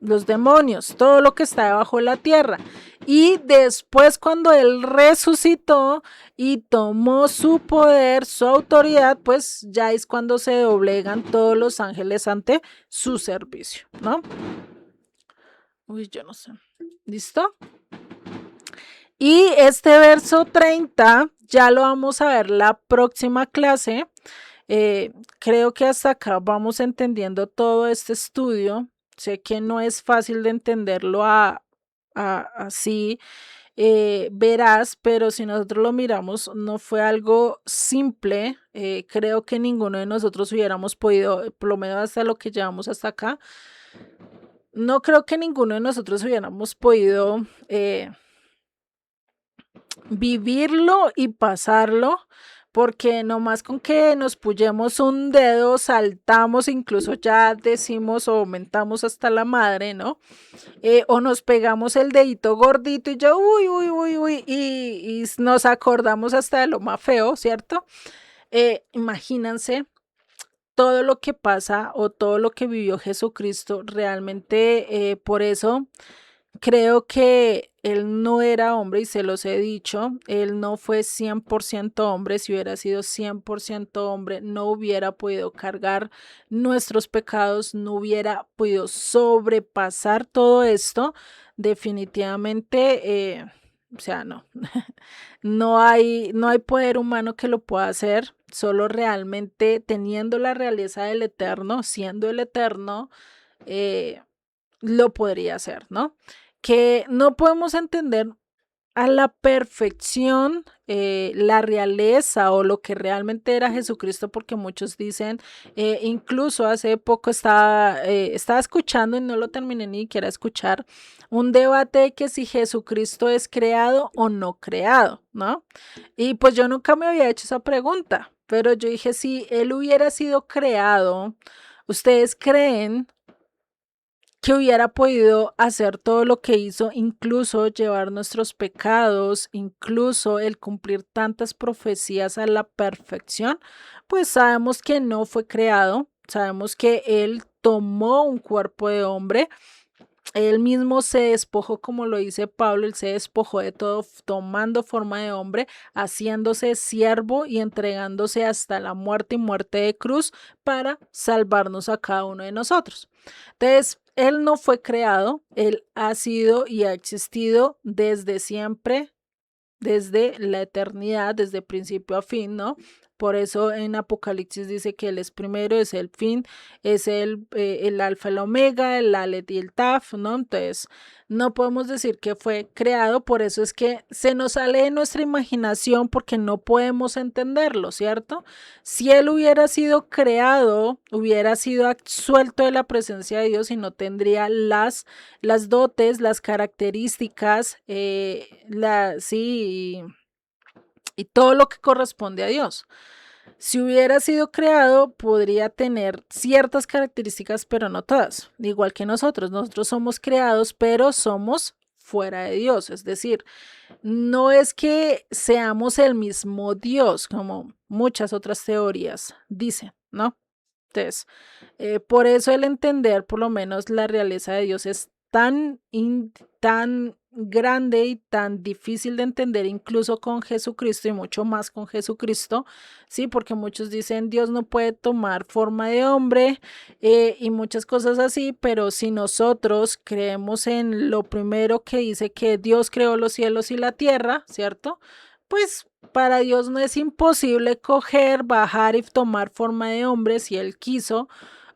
Los demonios, todo lo que está debajo de la tierra. Y después, cuando él resucitó y tomó su poder, su autoridad, pues ya es cuando se doblegan todos los ángeles ante su servicio, ¿no? Uy, yo no sé. ¿Listo? Y este verso 30 ya lo vamos a ver la próxima clase. Creo que hasta acá vamos entendiendo todo este estudio. Sé que no es fácil de entenderlo así verás, pero si nosotros lo miramos, no fue algo simple. Creo que ninguno de nosotros hubiéramos podido, por lo menos hasta lo que llevamos hasta acá, no creo que ninguno de nosotros hubiéramos podido vivirlo y pasarlo, porque nomás con que nos puyemos un dedo, saltamos, incluso ya decimos o aumentamos hasta la madre, ¿no? O nos pegamos el dedito gordito y yo, uy, y nos acordamos hasta de lo más feo, ¿cierto? Imagínense todo lo que pasa o todo lo que vivió Jesucristo, realmente por eso creo que él no era hombre y se los he dicho, él no fue 100% hombre. Si hubiera sido 100% hombre, no hubiera podido cargar nuestros pecados, no hubiera podido sobrepasar todo esto. Definitivamente, o sea, no, no hay poder humano que lo pueda hacer, solo realmente teniendo la realeza del Eterno, siendo el Eterno, lo podría hacer, ¿no? Que no podemos entender a la perfección la realeza o lo que realmente era Jesucristo, porque muchos dicen, incluso hace poco estaba escuchando y no lo terminé ni siquiera escuchar, un debate de que si Jesucristo es creado o no creado, ¿no? Y pues yo nunca me había hecho esa pregunta, pero yo dije, si él hubiera sido creado, ¿ustedes creen que hubiera podido hacer todo lo que hizo, incluso llevar nuestros pecados, incluso el cumplir tantas profecías a la perfección? Pues sabemos que no fue creado, sabemos que él tomó un cuerpo de hombre, él mismo se despojó, como lo dice Pablo, él se despojó de todo, tomando forma de hombre, haciéndose siervo y entregándose hasta la muerte y muerte de cruz para salvarnos a cada uno de nosotros. Entonces, él no fue creado, él ha sido y ha existido desde siempre, desde la eternidad, desde principio a fin, ¿no? Por eso en Apocalipsis dice que Él es primero, es el fin, es el alfa, el omega, el aleph y el taf, ¿no? Entonces, no podemos decir que fue creado, por eso es que se nos sale de nuestra imaginación porque no podemos entenderlo, ¿cierto? Si Él hubiera sido creado, hubiera sido absuelto de la presencia de Dios y no tendría las dotes, las características, sí, y todo lo que corresponde a Dios. Si hubiera sido creado, podría tener ciertas características, pero no todas. Igual que nosotros somos creados, pero somos fuera de Dios. Es decir, no es que seamos el mismo Dios, como muchas otras teorías dicen, ¿no? Entonces, por eso el entender por lo menos la realeza de Dios es tan grande y tan difícil de entender incluso con Jesucristo y mucho más con Jesucristo, sí, porque muchos dicen Dios no puede tomar forma de hombre y muchas cosas así, pero si nosotros creemos en lo primero que dice que Dios creó los cielos y la tierra, ¿cierto? Pues para Dios no es imposible coger, bajar y tomar forma de hombre si Él quiso,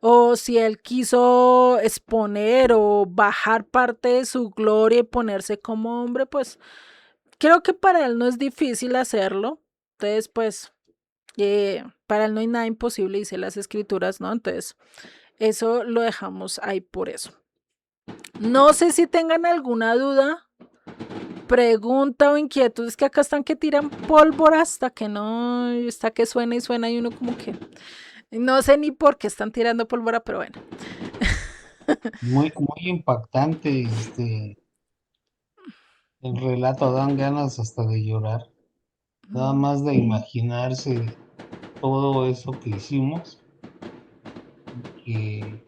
o si Él quiso exponer o bajar parte de su gloria y ponerse como hombre, pues creo que para Él no es difícil hacerlo. Entonces, pues para Él no hay nada imposible, dice las escrituras, ¿no? Entonces, eso lo dejamos ahí por eso. No sé si tengan alguna duda, pregunta o inquietud. Es que acá están que tiran pólvora hasta que suena y suena y uno como que no sé ni por qué están tirando pólvora, pero bueno. Muy impactante el relato, dan ganas hasta de llorar, nada más de imaginarse todo eso que hicimos, que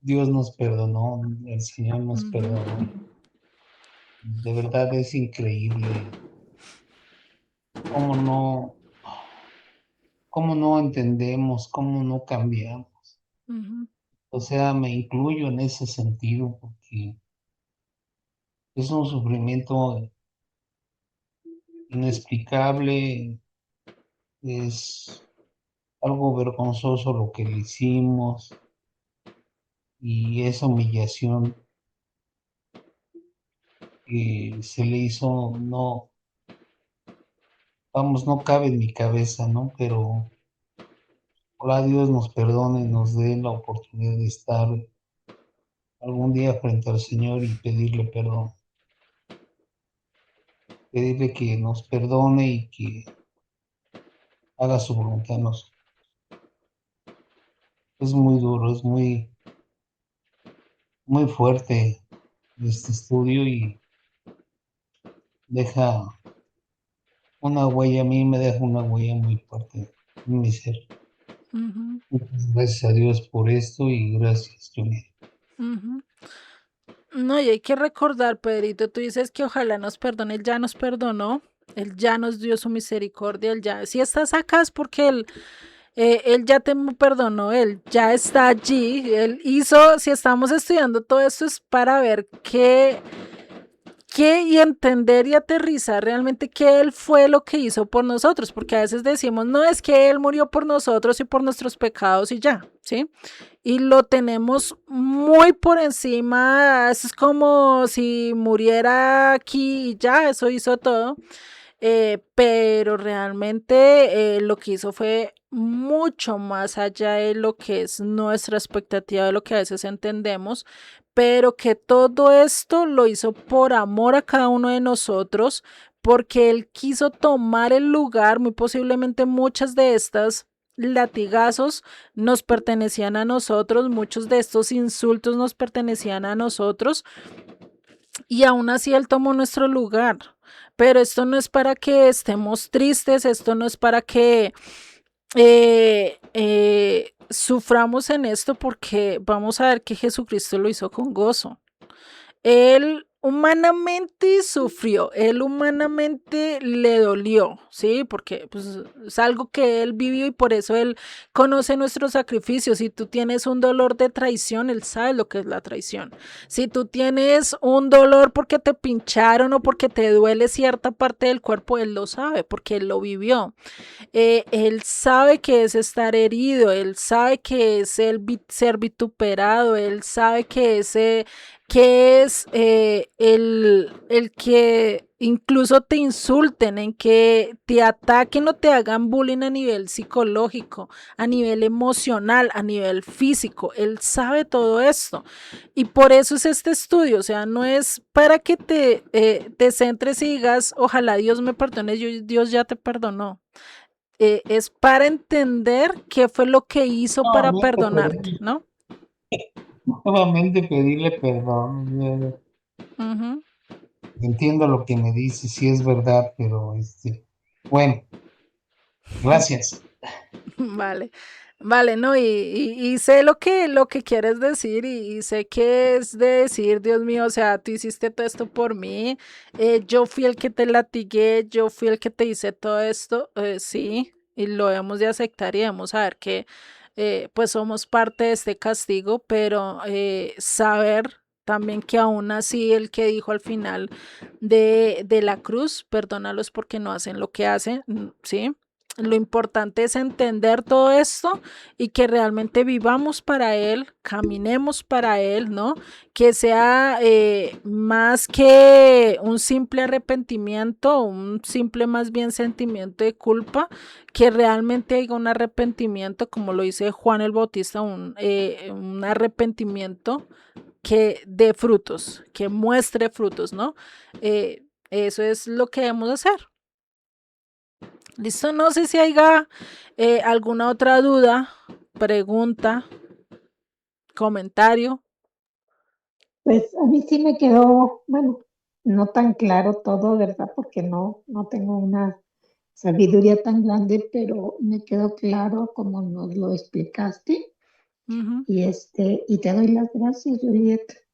Dios nos perdonó, el Señor nos perdonó. De verdad es increíble cómo no, cómo no entendemos, cómo no cambiamos. Ujú, O sea, me incluyo en ese sentido porque es un sufrimiento inexplicable, es algo vergonzoso lo que le hicimos y esa humillación que se le hizo, no, vamos, no cabe en mi cabeza, ¿no? Pero ojalá Dios nos perdone y nos dé la oportunidad de estar algún día frente al Señor y pedirle perdón, pedirle que nos perdone y que haga su voluntad en nosotros. Es muy duro, es muy fuerte este estudio y deja una huella, a mí me deja una huella muy fuerte en mi ser. ujú, Muchas gracias a Dios por esto y gracias, Julián. ujú. No, y hay que recordar, Pedrito, tú dices que ojalá nos perdone, Él ya nos perdonó, Él ya nos dio su misericordia, Él ya, si estás acá es porque Él ya te perdonó, Él ya está allí, Él hizo, si estamos estudiando todo esto es para ver y entender y aterrizar realmente qué Él fue lo que hizo por nosotros, porque a veces decimos, no, es que Él murió por nosotros y por nuestros pecados y ya, ¿sí? Y lo tenemos muy por encima, es como si muriera aquí y ya, eso hizo todo. Pero realmente lo que hizo fue mucho más allá de lo que es nuestra expectativa, de lo que a veces entendemos, pero que todo esto lo hizo por amor a cada uno de nosotros, porque Él quiso tomar el lugar, muy posiblemente muchas de estas latigazos nos pertenecían a nosotros, muchos de estos insultos nos pertenecían a nosotros, y aún así Él tomó nuestro lugar. Pero esto no es para que estemos tristes, esto no es para que suframos en esto, porque vamos a ver que Jesucristo lo hizo con gozo. Él humanamente sufrió, él humanamente le dolió, ¿sí? Porque pues, es algo que él vivió y por eso él conoce nuestros sacrificios. Si tú tienes un dolor de traición, él sabe lo que es la traición. Si tú tienes un dolor porque te pincharon o porque te duele cierta parte del cuerpo, él lo sabe porque él lo vivió. Él sabe que es estar herido, él sabe que es ser vituperado, él sabe que es el que incluso te insulten, en que te ataquen o te hagan bullying a nivel psicológico, a nivel emocional, a nivel físico. Él sabe todo esto. Y por eso es este estudio, o sea, no es para que te centres y digas, ojalá Dios me perdone, Dios ya te perdonó. Es para entender qué fue lo que hizo para Nuevamente perdonarte, pedirle, ¿no? nuevamente pedirle perdón. Ujú. Entiendo lo que me dice, sí es verdad, pero bueno, gracias. Vale, vale, no, y sé lo que quieres decir y sé que es de decir, Dios mío, o sea, tú hiciste todo esto por mí, yo fui el que te latigué, yo fui el que te hice todo esto, sí, y lo debemos de aceptar y debemos saber que pues somos parte de este castigo, pero saber también que aún así el que dijo al final de la cruz, perdónalos porque no hacen lo que hacen, ¿sí? Lo importante es entender todo esto y que realmente vivamos para Él, caminemos para Él, ¿no? Que sea más que un simple arrepentimiento, un simple más bien sentimiento de culpa, que realmente haya un arrepentimiento, como lo dice Juan el Bautista, un arrepentimiento que dé frutos, que muestre frutos, ¿no? Eso es lo que debemos hacer. Listo, no sé si haya alguna otra duda, pregunta, comentario. Pues a mí sí me quedó, bueno, no tan claro todo, ¿verdad? Porque no tengo una sabiduría tan grande, pero me quedó claro como nos lo explicaste. Ujú. Y te doy las gracias, Juliet.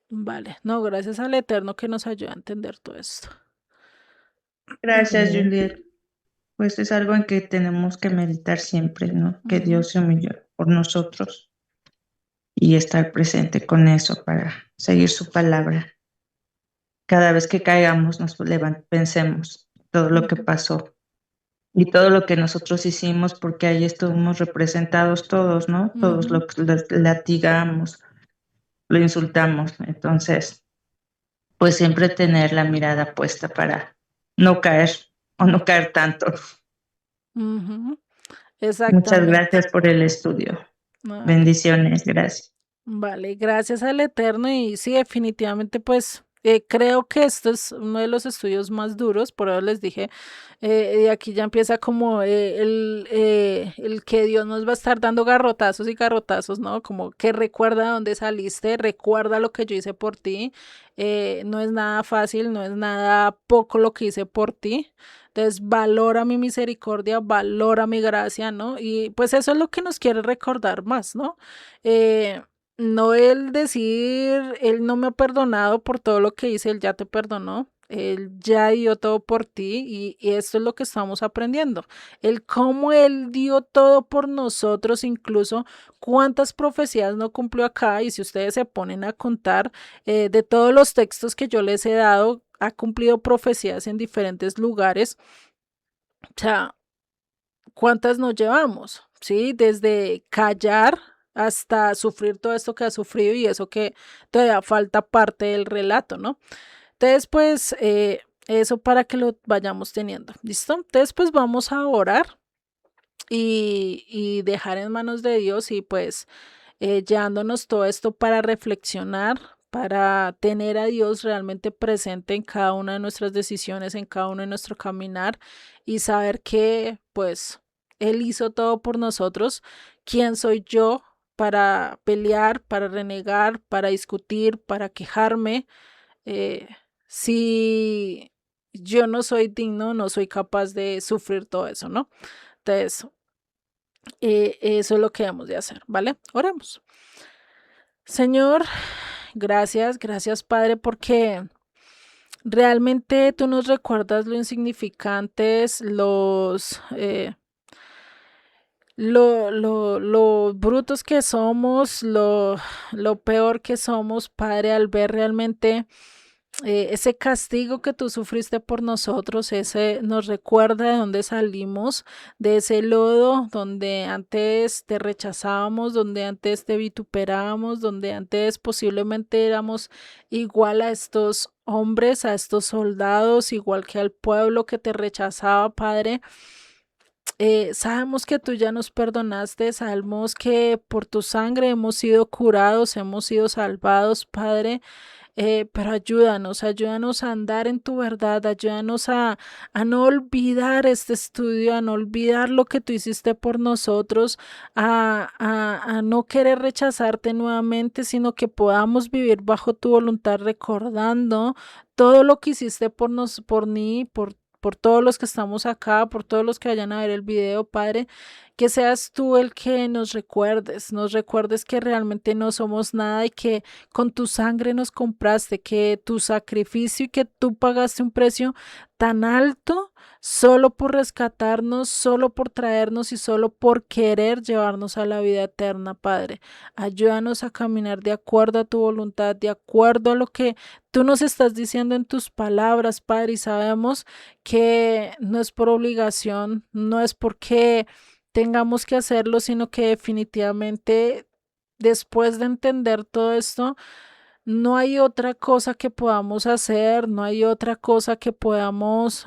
Vale, no, gracias al Eterno que nos ayuda a entender todo esto. Gracias, Amén. Juliet. Pues es algo en que tenemos que meditar siempre, ¿no? Que Ujú. Dios se humilló por nosotros y estar presente con eso para seguir su palabra. Cada vez que caigamos, pensemos todo lo que pasó y todo lo que nosotros hicimos, porque ahí estuvimos representados todos, ¿no? Todos Ujú. lo latigamos, lo insultamos. Entonces, pues siempre tener la mirada puesta para no caer o no caer tanto. Ujú. Muchas Exactamente. gracias por el estudio. Vale. Bendiciones, gracias. Vale, gracias al Eterno y sí, definitivamente pues creo que esto es uno de los estudios más duros, por eso les dije, y aquí ya empieza como el que Dios nos va a estar dando garrotazos y garrotazos, ¿no? Como que recuerda de dónde saliste, recuerda lo que yo hice por ti, no es nada fácil, no es nada poco lo que hice por ti. Entonces, valora mi misericordia, valora mi gracia, ¿no? Y pues eso es lo que nos quiere recordar más, ¿no? No el decir, él no me ha perdonado por todo lo que hice, él ya te perdonó. Él ya dio todo por ti y esto es lo que estamos aprendiendo. El cómo Él dio todo por nosotros, incluso cuántas profecías no cumplió acá. Y si ustedes se ponen a contar de todos los textos que yo les he dado, ha cumplido profecías en diferentes lugares. O sea, ¿cuántas nos llevamos? ¿Sí? Desde callar hasta sufrir todo esto que ha sufrido y eso que todavía falta parte del relato, ¿no? Entonces, pues, eso para que lo vayamos teniendo, ¿listo? Entonces, pues vamos a orar y dejar en manos de Dios y pues llevándonos todo esto para reflexionar, para tener a Dios realmente presente en cada una de nuestras decisiones, en cada uno de nuestro caminar y saber que pues Él hizo todo por nosotros. ¿Quién soy yo para pelear, para renegar, para discutir, para quejarme? Eh, si yo no soy digno, no soy capaz de sufrir todo eso, ¿no? Entonces, eso es lo que debemos de hacer, ¿vale? Oremos. Señor, gracias, gracias Padre, porque realmente tú nos recuerdas lo insignificantes, lo brutos que somos, lo peor que somos, Padre, al ver realmente ese castigo que tú sufriste por nosotros, ese nos recuerda de dónde salimos, de ese lodo donde antes te rechazábamos, donde antes te vituperábamos, donde antes posiblemente éramos igual a estos hombres, a estos soldados, igual que al pueblo que te rechazaba, Padre. Sabemos que tú ya nos perdonaste, sabemos que por tu sangre hemos sido curados, hemos sido salvados, Padre. Pero ayúdanos a andar en tu verdad, ayúdanos a no olvidar este estudio, a no olvidar lo que tú hiciste por nosotros, a no querer rechazarte nuevamente, sino que podamos vivir bajo tu voluntad recordando todo lo que hiciste por mí, por todos los que estamos acá, por todos los que vayan a ver el video, Padre, que seas tú el que nos recuerdes que realmente no somos nada y que con tu sangre nos compraste, que tu sacrificio y que tú pagaste un precio tan alto solo por rescatarnos, solo por traernos y solo por querer llevarnos a la vida eterna, Padre. Ayúdanos a caminar de acuerdo a tu voluntad, de acuerdo a lo que tú nos estás diciendo en tus palabras, Padre, y sabemos que no es por obligación, no es porque tengamos que hacerlo, sino que definitivamente después de entender todo esto, no hay otra cosa que podamos hacer, no hay otra cosa que podamos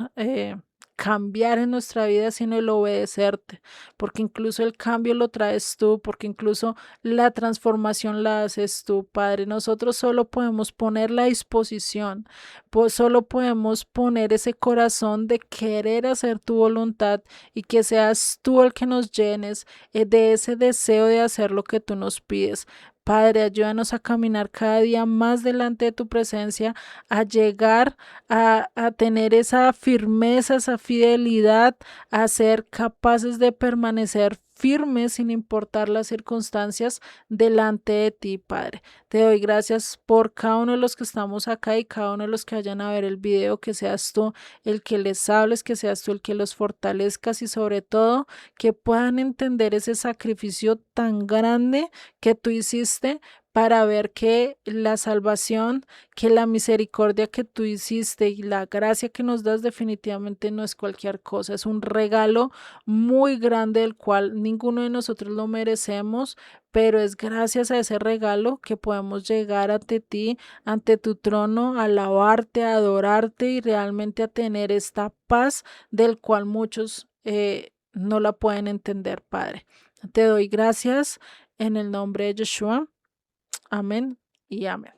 cambiar en nuestra vida sino el obedecerte, porque incluso el cambio lo traes tú, porque incluso la transformación la haces tú, Padre. Nosotros solo podemos poner la disposición, pues solo podemos poner ese corazón de querer hacer tu voluntad y que seas tú el que nos llenes de ese deseo de hacer lo que tú nos pides. Padre, ayúdanos a caminar cada día más delante de tu presencia, a llegar a tener esa firmeza, esa fidelidad, a ser capaces de permanecer firmes sin importar las circunstancias delante de ti, Padre. Te doy gracias por cada uno de los que estamos acá y cada uno de los que vayan a ver el video, que seas tú el que les hables, que seas tú el que los fortalezcas y sobre todo que puedan entender ese sacrificio tan grande que tú hiciste para ver que la salvación, que la misericordia que tú hiciste y la gracia que nos das definitivamente no es cualquier cosa, es un regalo muy grande del cual ninguno de nosotros lo merecemos, pero es gracias a ese regalo que podemos llegar ante ti, ante tu trono, a alabarte, a adorarte y realmente a tener esta paz del cual muchos no la pueden entender, Padre. Te doy gracias en el nombre de Yeshua. Amén y amén.